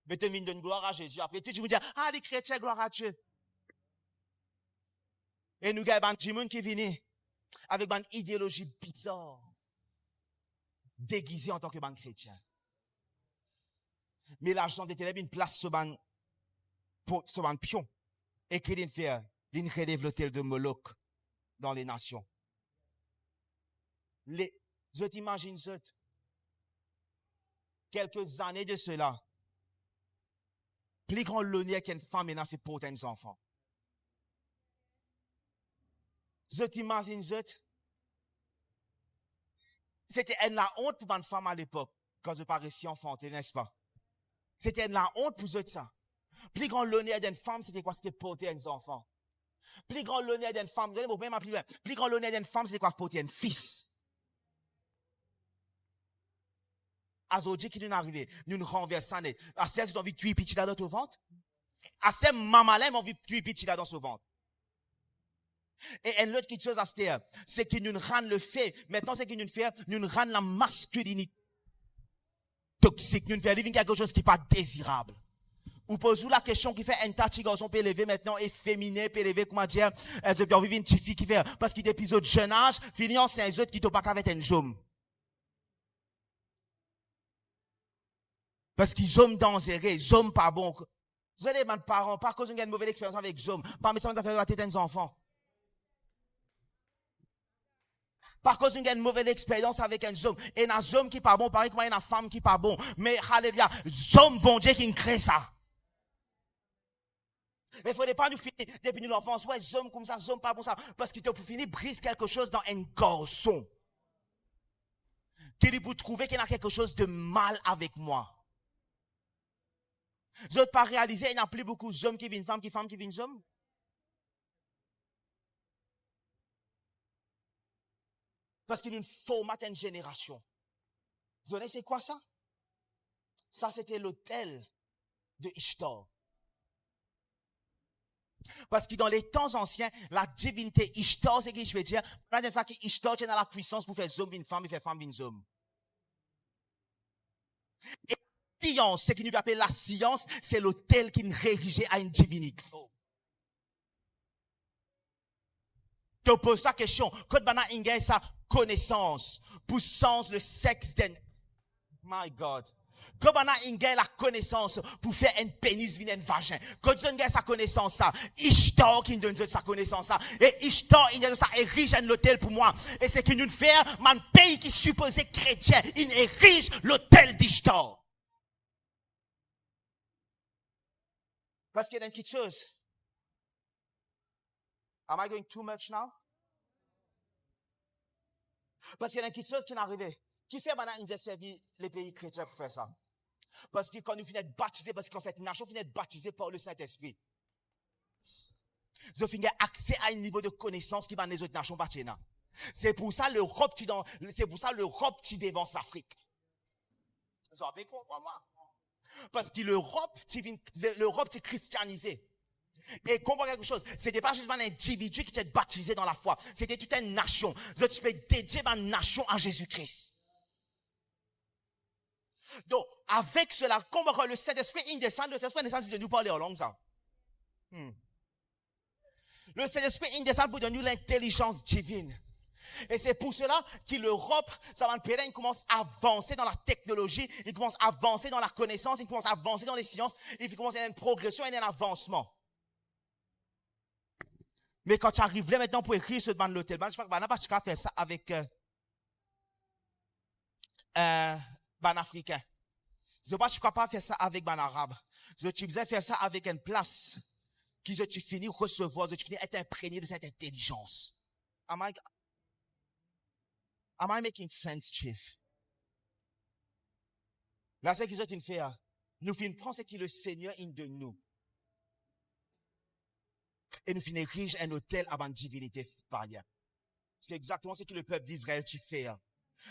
Mais tu me donnes gloire à Jésus. Après, tu me dis, les chrétiens, gloire à Dieu. Et nous, avons des gens qui viennent avec une idéologie bizarre, déguisée en tant que ban chrétien. Mais l'argent de ténèbres, une place sur ban pion. Et qu'il fait, il relève l'hôtel de Moloch dans les nations. Je t'imagine, quelques années de cela, plus grand l'honneur qu'une femme est dans ses potents enfants. Je t'imagine, c'était la honte pour une femme à l'époque, quand je parlais si enfanté, n'est-ce pas? C'était la honte pour eux de ça. Plus grand l'honneur d'une femme, c'était quoi? C'était porter un enfant. Plus grand l'honneur d'une femme, plus grand l'honneur d'une femme, c'était quoi? Porter un fils. Aujourd'hui, qui nous est arrivé, nous nous renversons. À ce moment, tu as envie de tuer petit dans ton ventre? À ce moment, maman, on a envie de tuer petit dans son ventre. Et l'autre chose à ce moment, c'est qu'il nous rend le fait. Maintenant, c'est qu'il nous fait, nous rend la masculinité toxique. Nous fait vivre quelque chose qui n'est pas désirable. Ou posez-vous la question qui fait un tas de garçons peut élever maintenant, efféminé, peut élever, comment dire, je peux vivre une petite fille qui fait, parce qu'il est depuis de jeune âge, finissant, c'est un autre qui ne pas avec un homme. Parce qu'ils hommes dangereux, hommes pas bons. Vous avez des parents, pas cause d'une mauvaise expérience avec les hommes, pas mais ça va faire la tête des enfants. Par cause d'une mauvaise expérience avec un homme. Et un homme qui pas bon, pareil comme une femme qui pas bon. Mais, alléluia, homme bon Dieu qui crée ça. Il ne faudrait pas nous finir, depuis l'enfance, ouais, homme comme ça, homme pas bon ça. Parce qu'il te pour finir brise quelque chose dans un garçon. Qui dit pour trouver qu'il y a quelque chose de mal avec moi. Vous n'avez pas réalisé, il n'y a plus beaucoup d'hommes qui viennent femmes, qui viennent hommes. Parce qu'il y a une format une génération. Vous savez, c'est quoi ça? Ça, c'était l'autel de Ishtar. Parce que dans les temps anciens, la divinité Ishtar, c'est qui je veux dire, on a ça que Ishtar est dans la puissance pour faire homme une femme et faire femme une homme. Et la science, ce qui nous appelle la science, c'est l'autel qui nous rédige à une divinité. Je pose la question, quand on a sa connaissance, pour sens le sexe d'un... My God. Quand on a la connaissance pour faire un pénis venir un vagin. Quand on a sa connaissance ça, Ishtar qui nous donne sa connaissance ça. Et Ishtar, il nous ça érige un hôtel pour moi. Et c'est qu'il nous fait, mon pays qui supposé chrétien, il érige l'hôtel d'Ishtar. Parce qu'il y a une petite chose. Am I going too much now? Parce qu'il y a une petite chose qui est arrivée. Qui fait maintenant une servi les pays chrétiens pour faire ça? Parce que quand nous finissons d'être baptisés, parce que quand cette nation finit d'être baptisée par le Saint-Esprit, nous finissons accès à un niveau de connaissance qui va dans les autres nations baptisées. C'est pour ça l'Europe qui dévance l'Afrique. Vous avez compris moi? Parce que l'Europe est christianisée. Et comprends quelque chose, c'était pas juste un individu qui était baptisé dans la foi, c'était toute une nation. Tu peux dédier ma nation à Jésus-Christ. Donc, avec cela, comme le Saint-Esprit, il descend, le Saint-Esprit descend de nous parler en langue. Le Saint-Esprit, il descend pour donner nous l'intelligence divine. Et c'est pour cela que l'Europe, ça va nous il commence à avancer dans la technologie, il commence à avancer dans la connaissance, il commence à avancer dans les sciences, il commence à y avoir une progression et un avancement. Mais quand tu arrives là maintenant pour écrire ce devant l'hôtel, je pense que tu vas faire ça avec ban africain. Je ne sais pas si tu ne peux pas faire ça avec ban arabe. Tu peux faire ça avec une place qui tu finis recevoir, tu finis être imprégné de cette intelligence. Am I making sense, Chief? Là, c'est ce qu'il fait. Nous finissons prendre ce que le Seigneur est de nous. Et nous finissons riche un hôtel à une divinité païenne. C'est exactement ce que le peuple d'Israël fait.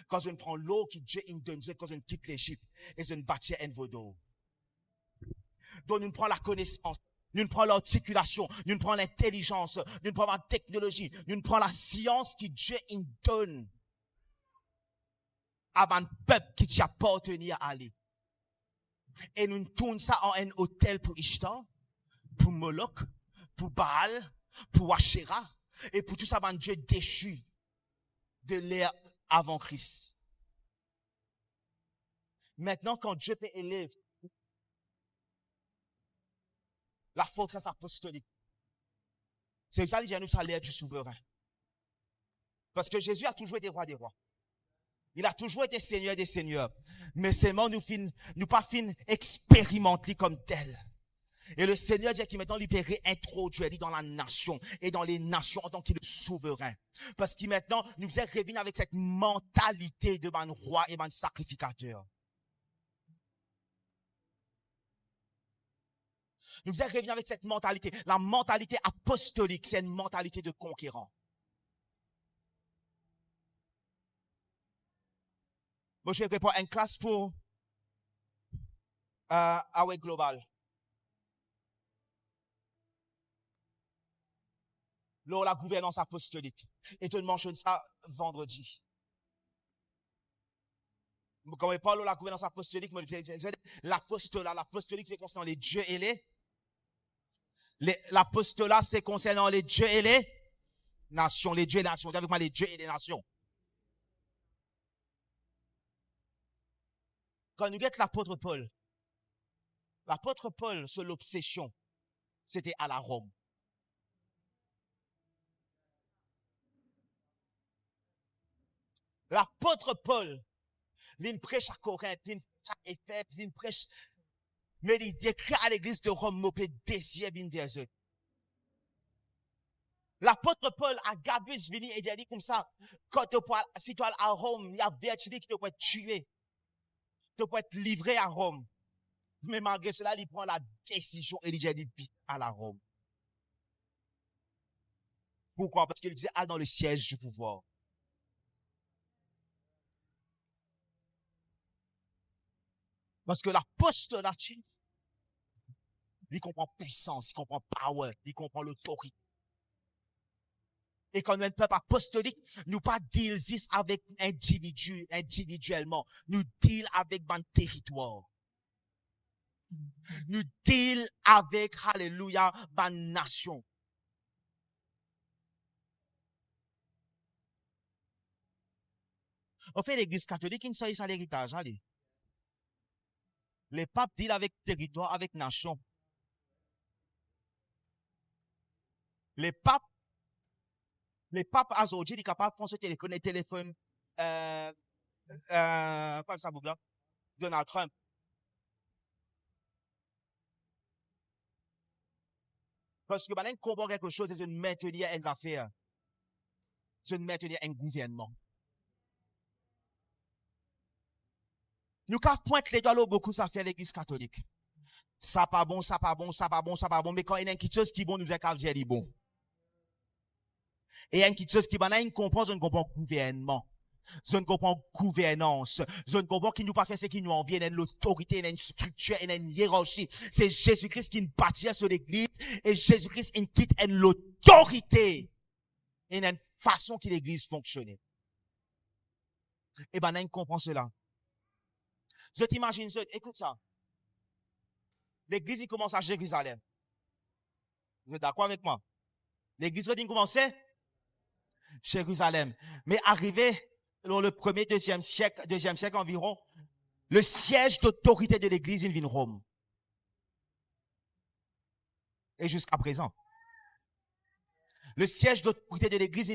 Quand on prend l'eau qui Dieu donne, quand on quitte l'Égypte, et on bâtit un vaudou. Donc nous prenons la connaissance, nous prenons l'articulation, nous prenons l'intelligence, nous prenons la technologie, nous prenons la science qui Dieu donne à un peuple qui t'y appartient à aller. Et nous tournons ça en un hôtel pour Ishtar, pour Moloch, pour Baal, pour Asherah, et pour tout ça, un Dieu déchu de l'ère avant Christ. Maintenant, quand Dieu peut élever la forteresse apostolique, c'est ça que nous ça l'ère du souverain. Parce que Jésus a toujours été roi des rois. Il a toujours été seigneur des seigneurs. Mais seulement nous pas fin expérimenter comme tel. Et le Seigneur dit qu'il maintenant lui peut réintroduire dans la nation et dans les nations en tant qu'il est souverain. Parce qu'il maintenant nous revenir avec cette mentalité de man roi et man sacrificateur. Nous revenir avec cette mentalité. La mentalité apostolique, c'est une mentalité de conquérant. Bon, je vais préparer une classe pour Away Global. La gouvernance apostolique. Et tout le monde mentionne ça vendredi. Quand on parle de la gouvernance apostolique, l'apostolique, c'est concernant les dieux et l'apostolat, c'est concernant les dieux et les nations. Les dieux et les nations. Dis avec moi les dieux et les nations. Quand nous guettons l'apôtre Paul, sur l'obsession, c'était à la Rome. L'apôtre Paul, il prêche à Corinthe, il prêche à Éphèse, il prêche, mais il décrit à l'église de Rome, il désire bien vers eux. L'apôtre Paul a Gabus venu et il a dit comme ça, quand si tu es à Rome, il y a Bertini qui te peut être tué, te peut être livré à Rome. Mais malgré cela, il prend la décision et il dit à la Rome. Pourquoi? Parce qu'il dit dans le siège du pouvoir. Parce que l'apostolatif, il comprend puissance, il comprend power, il comprend l'autorité. Et quand nous, un peuple apostolique, nous pas deal avec individuellement. Nous deal avec ban territoire. Nous deal avec, alléluia, ban nation. On fait l'église catholique, il ne s'agit pas l'héritage, allez. Les papes deal avec territoire, avec nation. Les papes aujourd'hui, ils sont capables de consulter les téléphones, pas ça, Bougla, Donald Trump. Parce que maintenant, ils comprennent quelque chose, c'est une maintenir une affaire. C'est une maintenir un gouvernement. Nous, quand pointe les doigts, beaucoup, ça fait l'église catholique. Ça pas bon, ça pas bon, ça pas bon, ça pas bon. Mais quand il y a quelque chose qui est bon, nous disons qu'à dire bon. Et il y a quelque chose qui va nous comprendre, je ne comprends gouvernement. Je ne comprends gouvernance. Je ne comprends qui nous pas fait ce qui nous en vient. Il y a une autorité, il y a une structure, il y a une hiérarchie. C'est Jésus-Christ qui nous bâtit sur l'église et Jésus-Christ il quitte l'autorité. Il y a une façon que l'église fonctionne. Et ben, nous comprenons cela. Je t'imagine, écoute ça. L'église, il commence à Jérusalem. Vous êtes d'accord avec moi? L'église, il commence à Jérusalem. Mais arrivé dans le premier, deuxième siècle environ, le siège d'autorité de l'église, il vient de Rome. Et jusqu'à présent. Le siège d'autorité de l'église,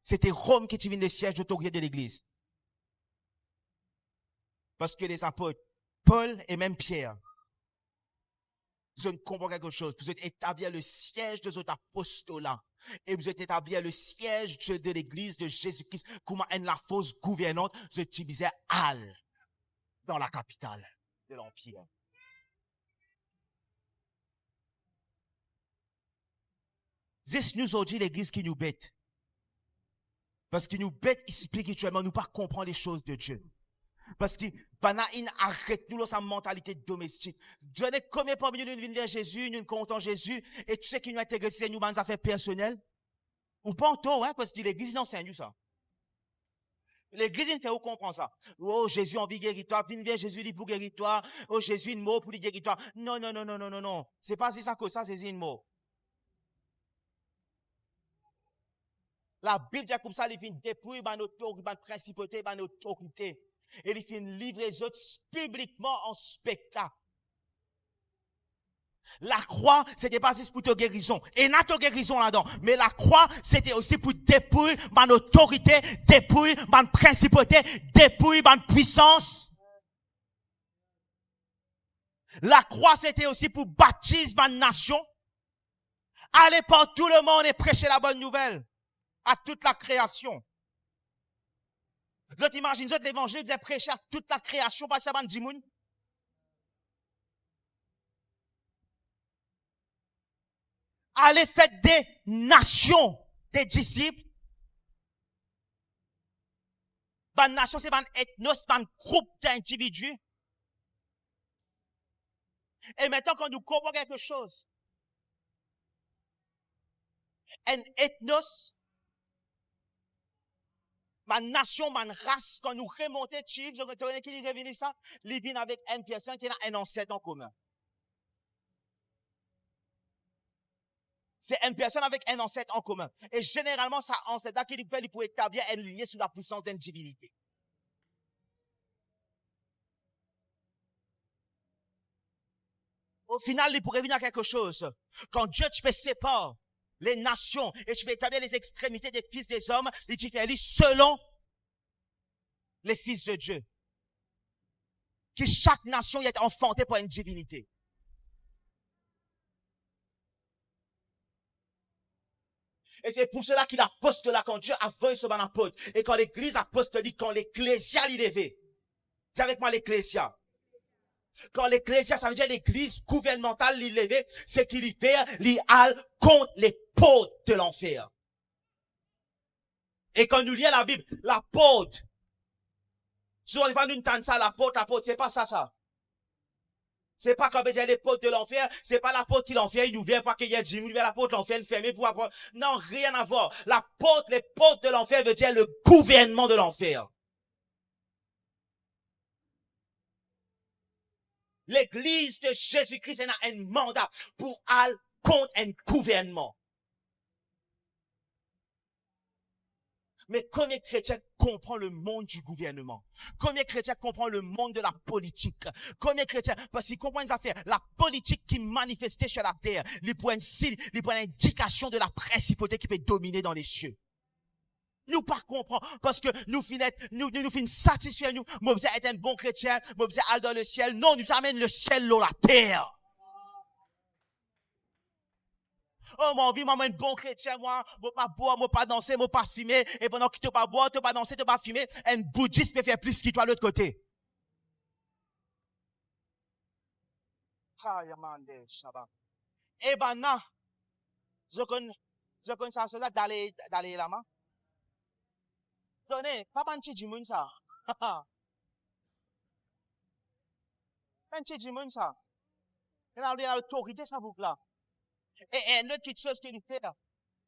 c'était Rome qui vient le siège d'autorité de l'église. Parce que les apôtres, Paul et même Pierre, vous comprenez quelque chose. Vous êtes établir le siège de votre apostolat. Et vous êtes établir le siège de l'église de Jésus-Christ. Comment la fausse gouvernante, vous utilisez Al dans la capitale de l'Empire. C'est nous aujourd'hui l'église qui nous bête. Parce qu'il nous bête spirituellement, nous pas comprendre les choses de Dieu. Parce que, arrête nous dans sa mentalité domestique. Dieu n'est combien parmi nous venons vers Jésus, nous comptons Jésus, et tout ce qui nous intéresse, c'est nous, dans nos affaires personnelles. Ou pas en tout, hein, parce que l'église n'enseigne ça. L'église, il fait où comprendre ça? Oh, Jésus envie guérir-toi, viens vers Jésus, il pour guérir-toi. Oh, Jésus, une mot pour lui guérir-toi. Non. C'est pas si ça que ça, c'est une mot. La Bible dit comme ça, il vient dépouiller notre principauté, notre autorité. Et il fait livrer les autres publiquement en spectacle. La croix, c'était pas juste pour ta guérison. Et n'a ta guérison là-dedans. Mais la croix, c'était aussi pour dépouiller ma autorité, dépouiller ma principauté, dépouiller ma puissance. La croix, c'était aussi pour baptiser ma nation. Aller par tout le monde et prêcher la bonne nouvelle à toute la création. Vous imaginez, l'évangile disait prêcher à toute la création, pas ça, ban dimoun. Allez, faites des nations, des disciples. Ban nation, c'est ban ethnos, ban groupe d'individus. Et maintenant, quand nous comprenons quelque chose, un ethnos, ma nation, ma race, quand nous remontons, je retourne qui revient ça, il vient avec une personne qui a un ancêtre en commun. C'est une personne avec un ancêtre en commun. Et généralement, ça ancêtre-là qui lui fait pour établir un lien sous la puissance d'une divinité. Au final, il pourrait venir à quelque chose. Quand Dieu te sépare les nations et tu peux établir les extrémités des fils des hommes, il te fait selon les fils de Dieu. Que chaque nation est enfantée par une divinité. Et c'est pour cela qu'il apostolat, quand Dieu a voulu ce bon apôtre, et quand l'église apostolique, quand l'ecclésia l'y levait. Dis avec moi l'ecclésia. Quand l'ecclésia, ça veut dire l'église gouvernementale l'y levait, c'est qu'il y fait l'al contre les portes de l'enfer. Et quand nous lisons la Bible, la porte, souvent, nous entendons ça, la porte, c'est pas ça. C'est pas comme dire les portes de l'enfer, c'est pas la porte qui l'enfer, il ouvre pas qu'il y a Jim, il ouvre la porte de l'enfer, il ferme pour avoir, non, rien à voir. Les portes de l'enfer veut dire le gouvernement de l'enfer. L'église de Jésus-Christ a un mandat pour aller contre un gouvernement. Mais combien de chrétiens comprennent le monde du gouvernement? Combien de chrétiens comprennent le monde de la politique? Combien de chrétiens, parce qu'ils comprennent les affaires, la politique qui manifestait sur la terre, les points signe, les points d'indication de la principauté qui peut dominer dans les cieux. Nous pas comprendre, parce que nous finissons satisfaire nous, moi, vous êtes un bon chrétien, moi, vous êtes dans le ciel. Non, nous amène le ciel dans la terre. Oh, mon vie, moi, un bon chrétien, moi pas boire, moi pas danser, moi pas fumer, et pendant que tu pas boire, tu pas danser, tu pas fumer, un bouddhiste peut faire plus que toi de l'autre côté. Eh ben, non. Je connais ça, cela, d'aller là-bas. Tenez, pas banchi du monde, ça. Banchi du monde, ça. Il y a l'autorité, ça, vous, là. Et l'autre petite chose qu'il fait là,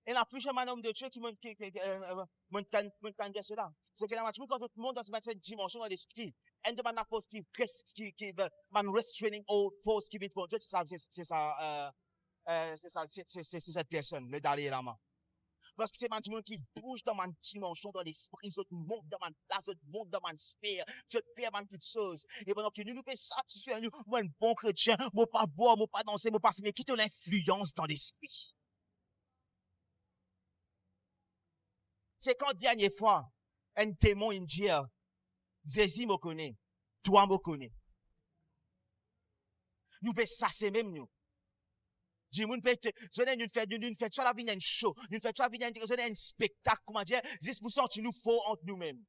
et la plusieurs homme de Dieu qui m'ont cela. C'est que la matinée, quand tout le monde dans cette dimension de l'esprit, et de manière positive, qui restraining all force qui vient pour Dieu, c'est cette personne, le Dalai Lama. Parce que c'est un monde qui bouge dans ma dimension, dans l'esprit, ils montent dans ma place, ils montent dans ma sphère, ils font ma petite chose. Et pendant que nous faisons satisfaire nous, moi, un bon chrétien, moi, pas boire, moi, pas danser, moi, pas fumer, qui te l'influence dans l'esprit. C'est quand, dernière fois, un démon, il me dit, Zézi me connaît, toi me connais. Nous faisons ça, c'est même nous. Dis moun fait soit la vie un show, nous fait soit un spectacle, comment dire, 10% qui nous faut entre nous-mêmes.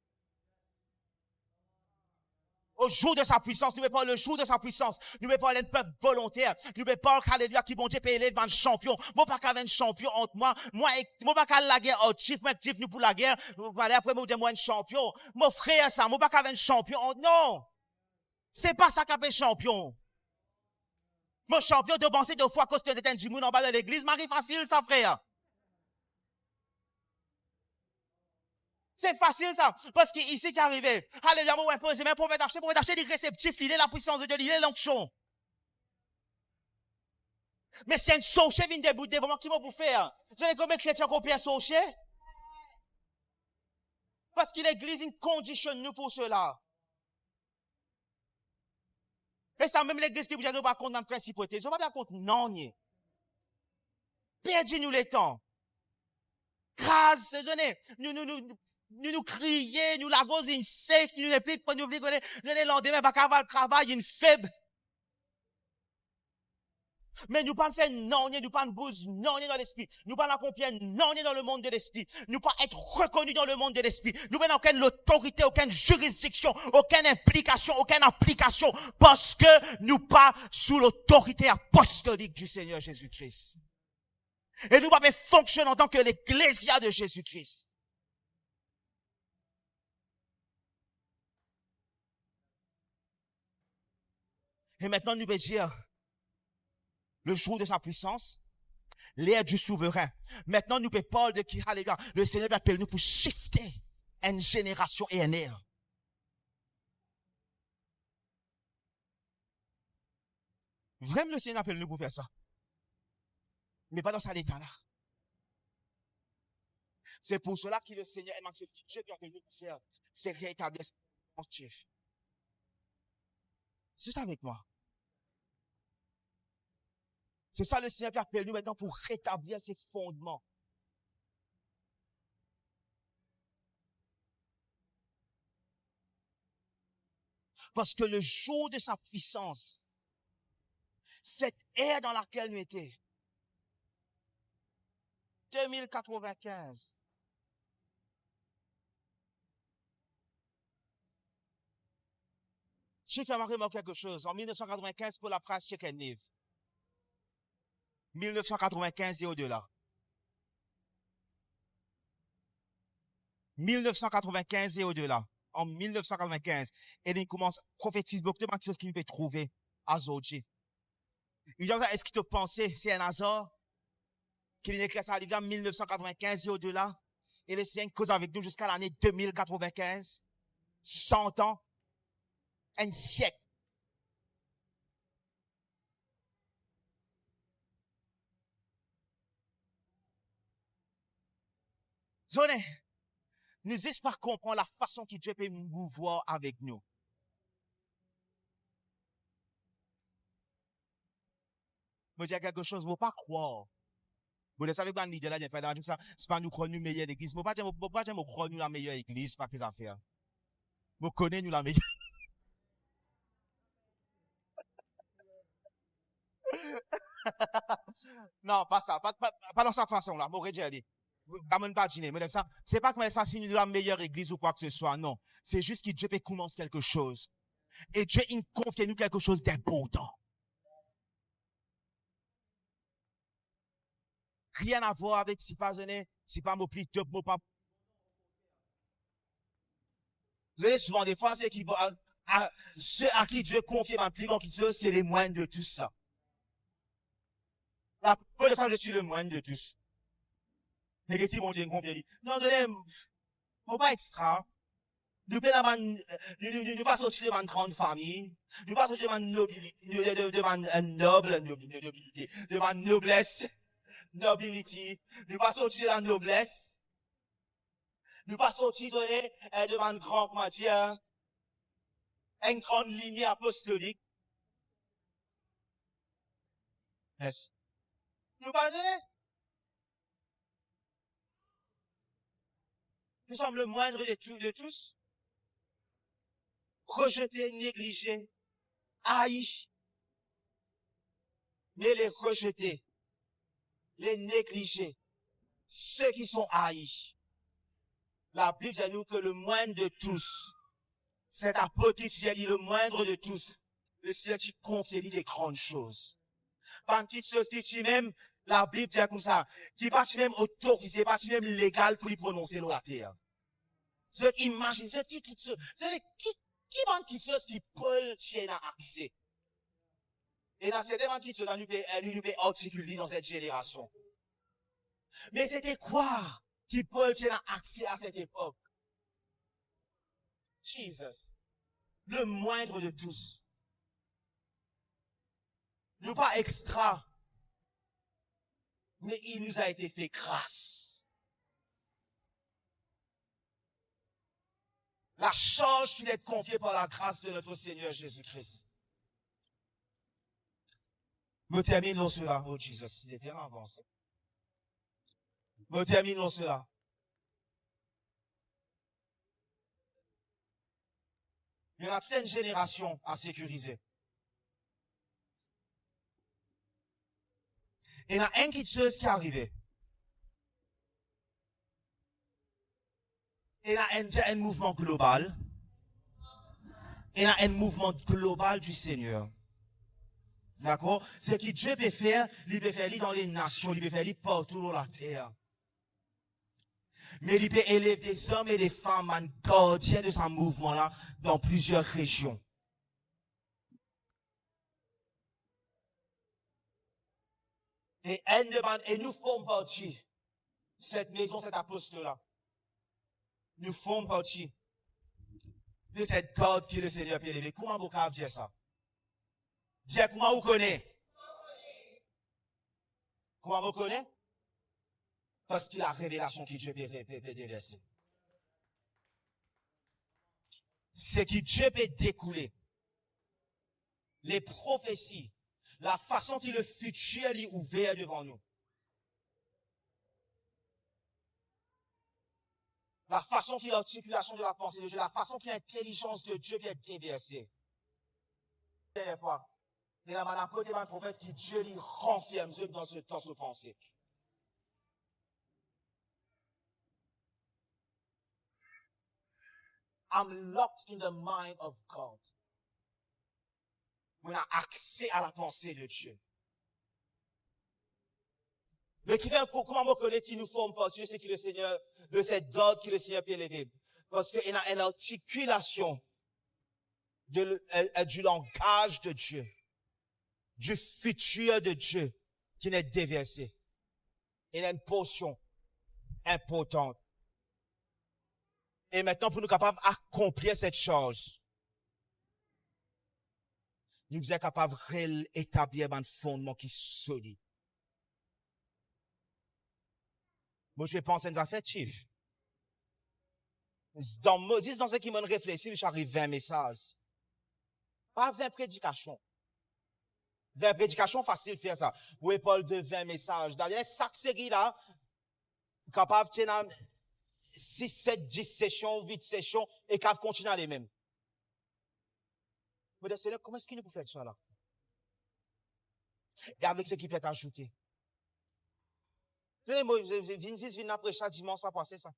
Au jour de sa puissance, nous ne pas le jour de sa puissance, nous ne pas un peuple volontaire, nous ne pas alléluia qui bon Dieu peut élever un champion. Moi pas qu'un champion entre moi pas qu'à la guerre au chief, moi chief nous pour la guerre, après moi dire moi un champion. Mon frère ça, moi pas qu'un champion, non. C'est pas ça qu'un champion. Mon champion de penser deux fois que tu étais un jimoun en bas de l'église, Marie facile, ça, frère. C'est facile, ça. Parce qu'ici, qui est arrivé, alléluia, moi, imposé, mais pour acheter des réceptifs, il est la puissance de Dieu, il est l'onction. Mais c'est un sauché, vient débouter, vraiment, qui m'a bouffé, hein. Je n'ai combien de chrétiens qui ont pu un sauché? Parce que l'église, il conditionne nous pour cela. Et ça, même l'église qui vous dit, nous pas contre notre principauté. Ils sont pas bien contre, non, ni. Perdez-nous les temps. Grâce, nous crier, nous lavons une sec, nous n'implique pas, nous oublions, nous lendemain, pas qu'avoir le travail, une faible. Mais nous pas faire non, nous pas bouger non dans l'esprit. Nous pas accomplir non dans le monde de l'esprit. Nous pas être reconnus dans le monde de l'esprit. Nous n'avons aucune autorité, aucune juridiction, aucune implication, aucune application parce que nous pas sous l'autorité apostolique du Seigneur Jésus-Christ. Et nous pas fonctionner en tant que l'ecclésia de Jésus-Christ. Et maintenant nous pouvons dire le jour de sa puissance, l'ère du souverain. Maintenant, nous pouvons parler de qui, alléluia, le Seigneur appelle nous pour shifter une génération et une ère. Vraiment, le Seigneur appelle nous pour faire ça. Mais pas dans cet état-là. C'est pour cela que le Seigneur aime ce que Dieu a appelé nous pour faire. C'est rétablir ce motif. C'est avec moi. C'est ça le Seigneur qui appelle nous maintenant pour rétablir ses fondements. Parce que le jour de sa puissance, cette ère dans laquelle nous étions, 2095, j'ai fait remarquer quelque chose. En 1995, pour la phrase Check and Live. 1995 et au-delà. 1995 et au-delà. En 1995. Et il commence à prophétiser beaucoup de choses qu'il peut trouver à Zodji. Il dit, est-ce que tu pensais, c'est un hasard qu'il ait écrit ça arrivé en 1995 et au-delà? Et le Seigneur cause avec nous jusqu'à l'année 2095. 100 ans. Un siècle. Zone, nous espérons comprendre la façon que Dieu peut nous voir avec nous. Moi, je dis quelque chose, vous ne pas croire. Vous savez pas, l'idée là, c'est pas nous croire nous meilleure église. Moi, pas nous croire nous la meilleure église, pas qu'est-ce à faire. Vous connaissez nous la meilleure. Non, pas ça, pas dans sa façon là, moi, j'ai dit. Pas dîner, mais ça, c'est pas qu'on est facile de la meilleure église ou quoi que ce soit, non. C'est juste que Dieu peut commencer quelque chose. Et Dieu, il confie nous quelque chose d'important. Rien à voir avec si pas mon plus top, mon pas. Vous voyez, souvent, des fois, c'est qui, ceux à qui Dieu confie ma plus grande chose, c'est les moindres de tout ça. La première fois, je suis le moindre de tous. Et qu'est-ce qu'ils m'ont dit, non, donnez, mon pas extra. Nous ne pas sortir de ma grande famille. Nous pas sortir de ma nobilité, de ma nobilité, de ma noblesse, nobility. Nous pas sortir de la noblesse. Nous pas sortir de ma grande matière. Une grande lignée apostolique. Yes. Nous pas nous sommes le moindre de tous. Rejetés, négligés, haïs. Mais les rejetés, les négligés, ceux qui sont haïs. La Bible dit nous que le moindre de tous, cet apôtre qui dit le moindre de tous, le Seigneur qui confie des grandes choses. Pas une petite chose qui dit même, la Bible dit comme ça, qui pas même autorisé, pas même légal pour y prononcer la terre. Ce qui imagine, ce qui va une petite chose qui peut tient à accès. Et dans cette petite chose, nous peut articuler dans cette génération. Mais c'était quoi qui peut tient à accès à cette époque? Jesus. Le moindre de tous. Nous pas extra. Mais il nous a été fait grâce. La charge qui est confiée par la grâce de notre Seigneur Jésus-Christ. Me terminons cela. Oh Jesus, il était avancé. Me terminons cela. Il y a toute une génération à sécuriser. Et il y a une petite chose qui est arrivée. Il y a un mouvement global. Il y a un mouvement global du Seigneur. D'accord? Ce que Dieu peut faire, il peut faire dans les nations, il peut faire partout sur la terre. Mais il peut élever des hommes et des femmes en gardiens de ce mouvement-là dans plusieurs régions. Et nous formons partie, cette maison, cet apôtre-là. Nous formons partie de cette garde qui est le Seigneur peut élever. Comment vous pouvez dire ça? Dire comment vous connaissez? Comment vous connaissez? Parce qu'il a la révélation que Dieu peut déverser. C'est que Dieu peut découler. Les prophéties, la façon que le futur est ouvert devant nous. La façon que l'articulation de la pensée de Dieu, la façon que l'intelligence de Dieu peut être déversée. La dernière fois, il y a un apôtre et un prophète qui Dieu lui renferme dans ce pensée. I'm locked in the mind of God. On a accès à la pensée de Dieu. Mais qui fait comment on connaît qui nous forme par Dieu, c'est que le Seigneur, de cette garde qui le Seigneur peut élever. Parce qu'il y a une articulation du langage de Dieu du futur de Dieu qui n'est déversé. Il y a une portion importante. Et maintenant, pour nous capables d'accomplir cette chose, nous sommes capables d'établir un fondement qui est solide. Moi, je vais penser à une affaire, chief. Dans Moses, dans ce qui m'a réfléchi, j'arrive 20 messages. Pas 20 prédications. 20 prédications, facile de faire ça. Vous Paul de 20 messages. D'ailleurs, chaque série là, capable de tenir 6, 7, 10 sessions, 8 sessions, et capable de continuer les mêmes. Mais Seigneur, comment est-ce qu'il nous peut faire ça là? Et avec ce qui peut être ajouté. Moi, Vincis vient après chaque dimanche, pas passer ça.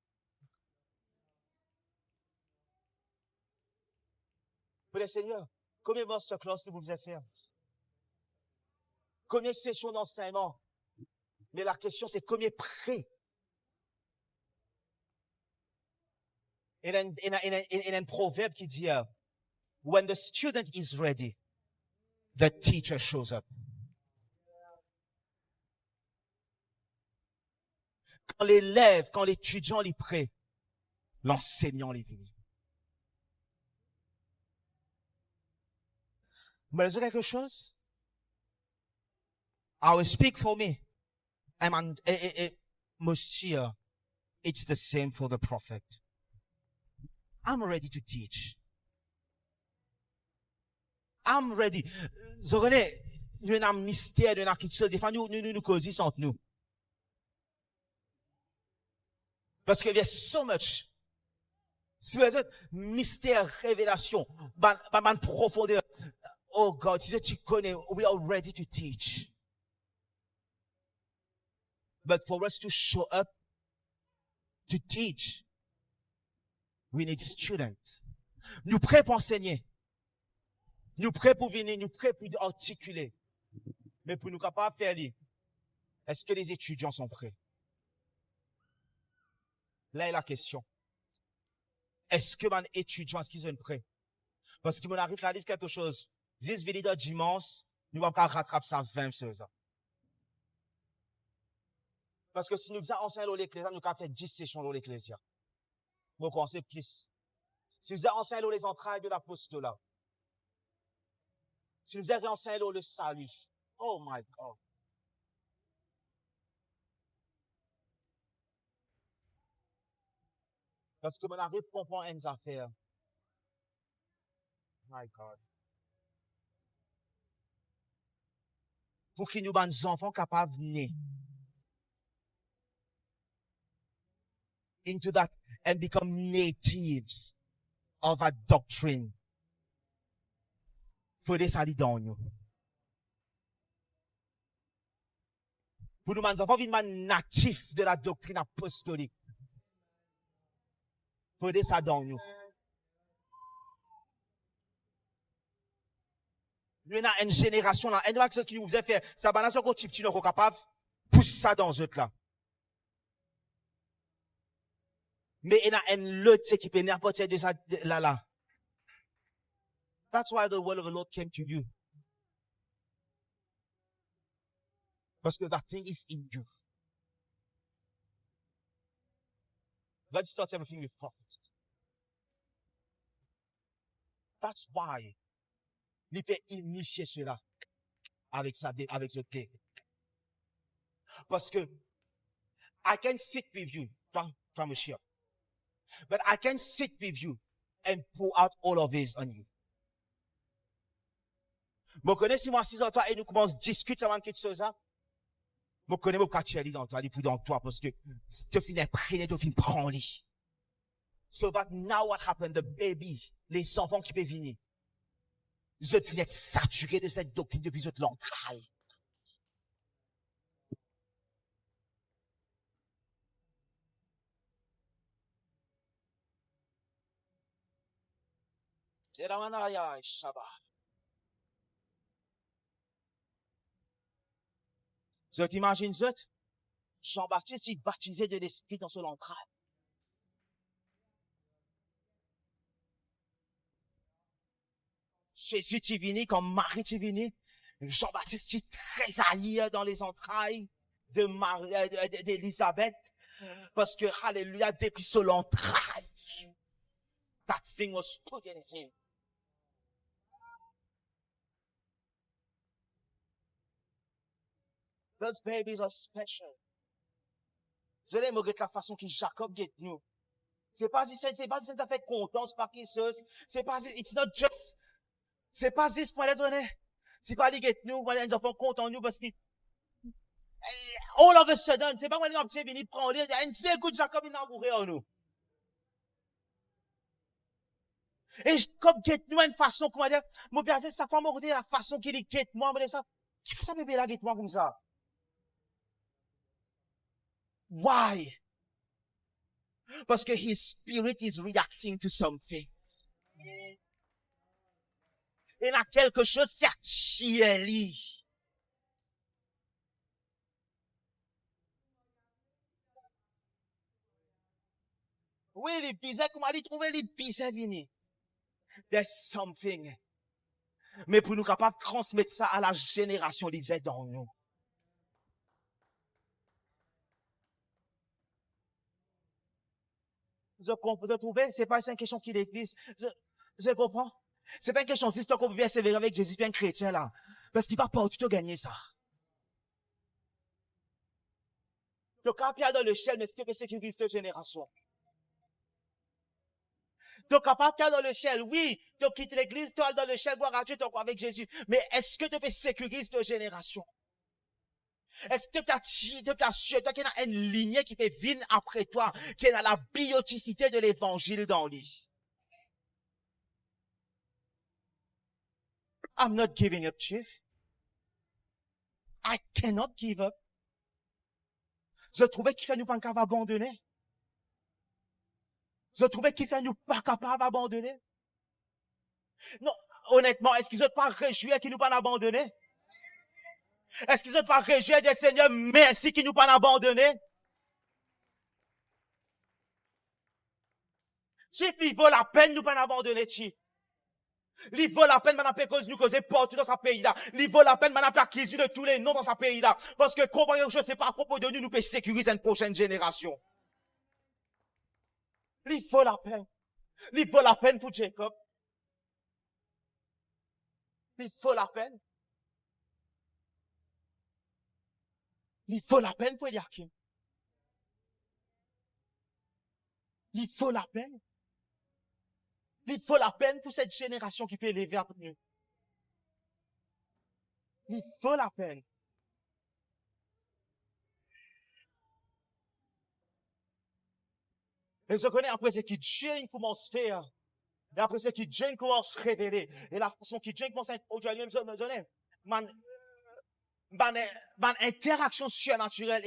Mais Seigneur, combien de masterclass nous pouvons faire? Combien de sessions d'enseignement? Mais la question, c'est combien prêt? Il y a un proverbe qui dit, when the student is ready, the teacher shows up. Quand l'élève, quand l'étudiant est prêt, l'enseignant est venu. Vous me dites quelque chose? I will speak for me. Monsieur, it's the same for the prophet. I'm ready to teach. I'm ready. Vous connaissez, nous avons un mystère, nous avons quelque chose. Des fois, nous causons entre nous. Parce qu'il y a so much. Si vous êtes mystère, révélation, profondeur. Oh God, si tu connais, we are ready to teach. But for us to show up, to teach, we need students. Nous prêts pour enseigner. Nous prêts pour venir, nous prêts pour articuler. Mais pour nous capables de faire lire, est-ce que les étudiants sont prêts? Là est la question. Est-ce que les étudiants, est-ce qu'ils sont prêts? Parce qu'il m'arrive à dire quelque chose. 10 vidéos dimanche, nous ne pouvons pas rattraper ça 20 sur ça. Parce que si nous faisons enseigner dans l'Ecclésia, nous avons fait 10 sessions dans l'Ecclésia. Donc, on sait plus. Si nous faisons enseigner dans les entrailles de l'apostolat, si nous faisons enseigner dans le salut, oh my God. Parce que mon arrive comprend une affaire. My God. Pour qu'il nous ait des enfants capables de venir into that and become natives of that doctrine. Faut des salis dans nous. Pour nous, des enfants viennent natifs de la doctrine apostolique. Faut des ça dans nous. Nous avons une génération là, une chose qui nous faisait faire, ça va nation qu'on type, tu n'es capable, pousse ça dans eux là. Mais il y a une autre qui peut n'importe de ça là. That's why the word of the Lord came to you. Parce que that thing is in you. God starts everything with prophets. That's why il peut initier cela avec ce thé. Parce que I can sit with you, toi monsieur. But I can sit with you and pour out all of this on you. Vous connaissez, si moi, 6 ans, toi, et nous commençons à discuter avant quelque chose, hein? Vous connaissez, vous catchez dans toi, dans toi, parce que, tu finis imprégné, tu finis prendre. So that now what happened, the baby, les enfants qui peuvent venir, ils ont fini saturés de cette doctrine depuis cette l'entraille. C'est la manaya, Shabbat. Vous imaginez, Jean-Baptiste, il baptisait de l'esprit dans son entraille. Jésus est venu, comme Marie est venu, Jean-Baptiste qui tressaillit dans les entrailles d'Élisabeth. Parce que, alléluia, depuis son entraille, that thing was put in him. Those babies are special. Vous allez me regarder la façon que Jacob get nous. C'est pas si ça fait content, c'est pas quelque chose. C'est pas si, it's not just, c'est pas si, pour les donner. C'est pas les get nous, pour les enfants contents nous parce que, all of a sudden, c'est pas quand les enfants viennent prendre les, c'est écoute, Jacob, il n'a mouru en nous. Et Jacob get nous une façon, comment dire, mon père, c'est sa femme, la façon qu'il get moi, mon ça. Qui fait ça, bébé, là, get moi comme ça? Why? Parce que his spirit is reacting to something. Il y a quelque chose qui a tiré. Oui, les bisets, comment aller trouver les bisets venus? There's something. Mais pour nous capables de transmettre ça à la génération qui est dans nous. Vous trouvez? C'est pas une question qui l'église. Je comprends? C'est pas une question d'histoire qu'on peut persévérer avec Jésus, bien chrétien, là. Parce qu'il va pas tout gagner ça. Donc, quand il y a dans l'échelle, mais est-ce que tu peux sécuriser cette génération? Donc, quand il y a dans l'échelle, oui, tu quittes l'église, tu es dans l'échelle, boire à Dieu, tu es avec Jésus. Mais est-ce que tu peux sécuriser cette génération? Est-ce que tu as sûr, toi qui as une lignée qui fait venir après toi, qui est dans la bioticité de l'évangile dans lui? I'm not giving up, chief. I cannot give up. Je trouvais qu'il fait nous pas capable d'abandonner. Je trouvais qu'il fait nous pas capable d'abandonner. Non, honnêtement, est-ce qu'ils ont pas réjoui qu'ils nous pas abandonné? Est-ce qu'ils ont pas réjoui de Seigneur, merci qu'ils nous pas abandonné? Chief, il vaut la peine nous pas abandonner, chief. Il vaut la peine, maintenant, cause nous causer partout dans ce pays-là. Il vaut la peine, maintenant, acquis de tous les noms dans ce pays-là. Parce que, comprenez je sais pas à propos de nous, nous peut sécuriser une prochaine génération. Il vaut la peine. Il vaut la peine pour Jacob. Il vaut la peine. Il vaut la peine pour Eliakim. Il vaut la peine. Il vaut la peine pour cette génération qui peut élever après nous. Il vaut la peine. Et je connais après ce que Dieu commence à faire. Et après ce que Dieu commence à révéler. Et la façon que Dieu commence à aujourd'hui, man interaction surnaturelle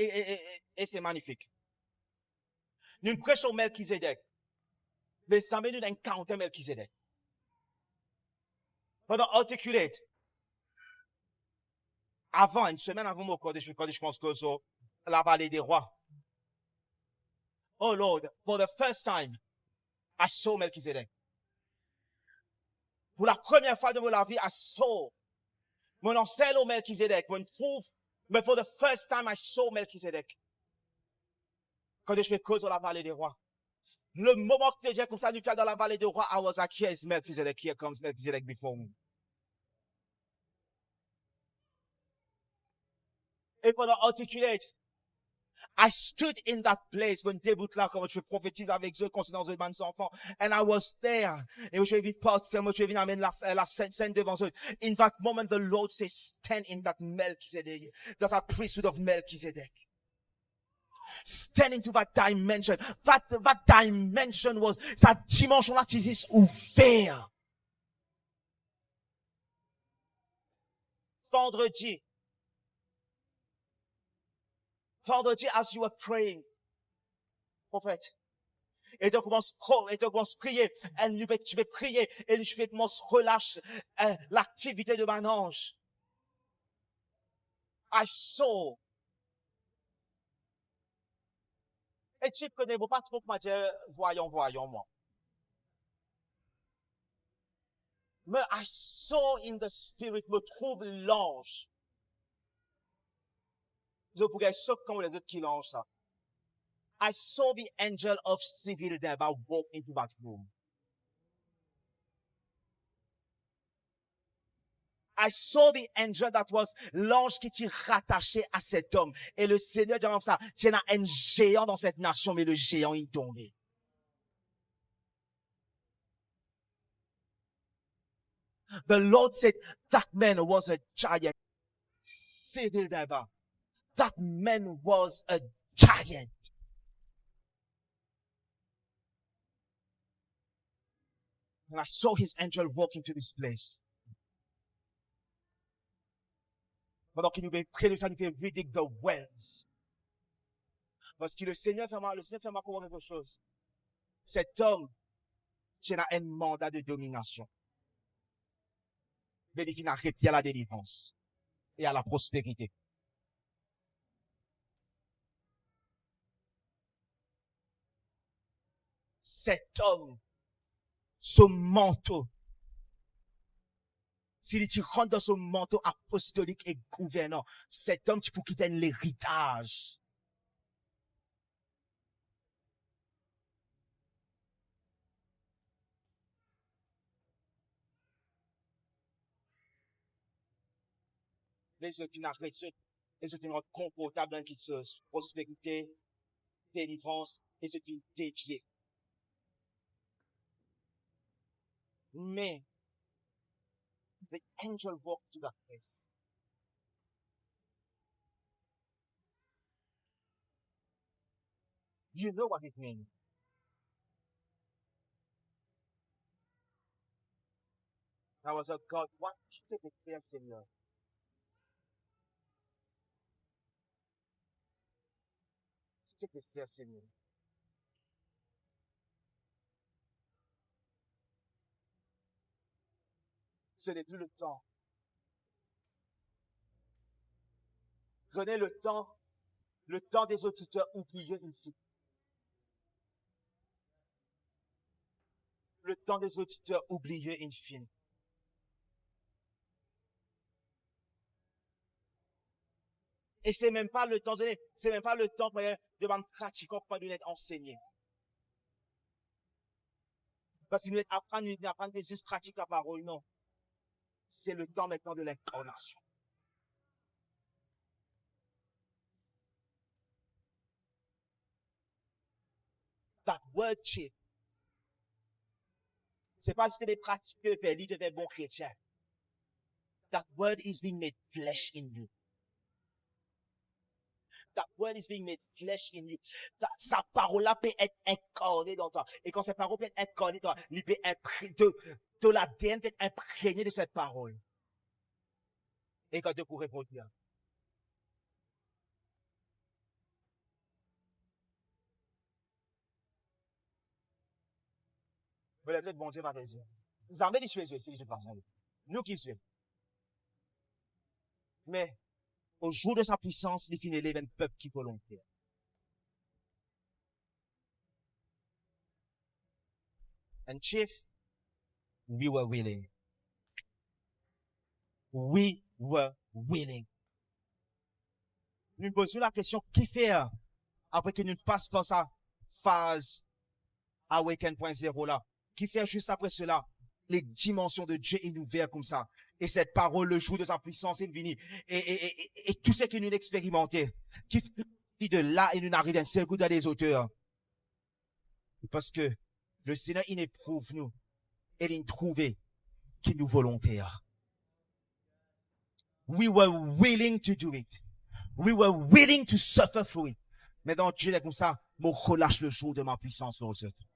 et c'est magnifique. Nous prêchons Melchizedek. Mais ça met nous encounter Melchizedek. Pendant articulate. Avant, une semaine avant mon quand je pense que sur la vallée des rois. Oh Lord, for the first time, I saw Melchizedek. Pour la première fois de ma vie, I saw mon ancêtre Melchizedek, mon proof, but for the first time I saw Melchizedek. Quand je fais cause sur la vallée des rois. Le moment que j'ai comme ça, nous dans la vallée des rois, I was like, here is Melchizedek, here comes Melchizedek before me. Et pendant articulate, I stood in that place when début là, quand je prophétise avec eux concernant les enfants, and I was there. Et je vais venir partir, je vais venir amener la scène devant eux. In that moment, the Lord says, stand in that Melchizedek. That's a priesthood of Melchizedek. Stand into that dimension. That dimension was, sa dimension là, qui est ouvert. Vendredi, as you were praying, prophète, et tu commences à prier, et tu peux prier, et tu peux commencer à relâcher l'activité de mon ange. I saw. Et tu connais pas trop comment dire, voyons, moi. Mais I saw in the spirit, me trouve l'ange. Je pourrais sauter quand on qui l'ange ça. I saw the angel of Cyril there about walk into that room. I saw the angel that was l'ange qui était rattaché à cet homme. Et le Seigneur dit comme ça, il y a un géant dans cette nation, mais le géant est tombé. The Lord said, that man was a giant. Cyril Deba. That man was a giant. And I saw his angel walk into this place. Pendant qu'il nous prie de ça, nous fait reading the wells. Parce que le Seigneur fait mal comprendre quelque chose. Cet homme, il a un mandat de domination. Mais il finit arrêter à la délivrance et à la prospérité. Cet homme, ce manteau, s'il tu rentres dans ce manteau apostolique et gouvernant, cet homme, tu peux quitter l'héritage. Les autres qui n'arrêtent, les autres qui sont confortables dans quelque chose, prospérité, délivrance, les autres qui déviés. Mais, the angel walked to that place. You know what it means. I was a God, what did it clear, Seigneur? Qu'est-ce que c'est, Seigneur? Ce n'est plus le temps. Prenez le temps des auditeurs oubliés ici. Le temps des auditeurs oubliés in fine. Et c'est même pas le temps donné, c'est même pas le temps de m'en pratiquer, pas de l'être enseigné. Parce qu'il nous apprendre de juste pratiquer la parole, non. C'est le temps maintenant de l'incarnation. That word chip. C'est pas ce que les pratiqueurs font, ils deviennent bons chrétiens. That word is being made flesh in you. That word is being made flesh in you. Sa parole-là peut être incarnée dans toi. Et quand cette parole peut être incarnée dans toi, il peut de l'ADN peut être imprégné de cette parole. Et quand tu pourrais produire. Vous les êtes bon Dieu, ma raison. Vous avez dit, je suis ici, je pense. Nous qui sommes. Mais, au jour de sa puissance, il finit l'événement peuple qui volontaire. And chief, we were willing. We were willing. Nous posons la question, qui fait après que nous passons par sa phase Awaken.0 là? Qui fait juste après cela? Les dimensions de Dieu est ouvert comme ça. Et cette parole, le jour de sa puissance est venu. Et tout ce que nous expérimenté, qui fait de là et nous arrive d'un seul coup dans les auteurs. Parce que le Seigneur, il éprouve nous. Et il trouve qu'il nous volontaire. We were willing to do it. We were willing to suffer through it. Mais dans Dieu est comme ça, moi relâche le jour de ma puissance aux autres.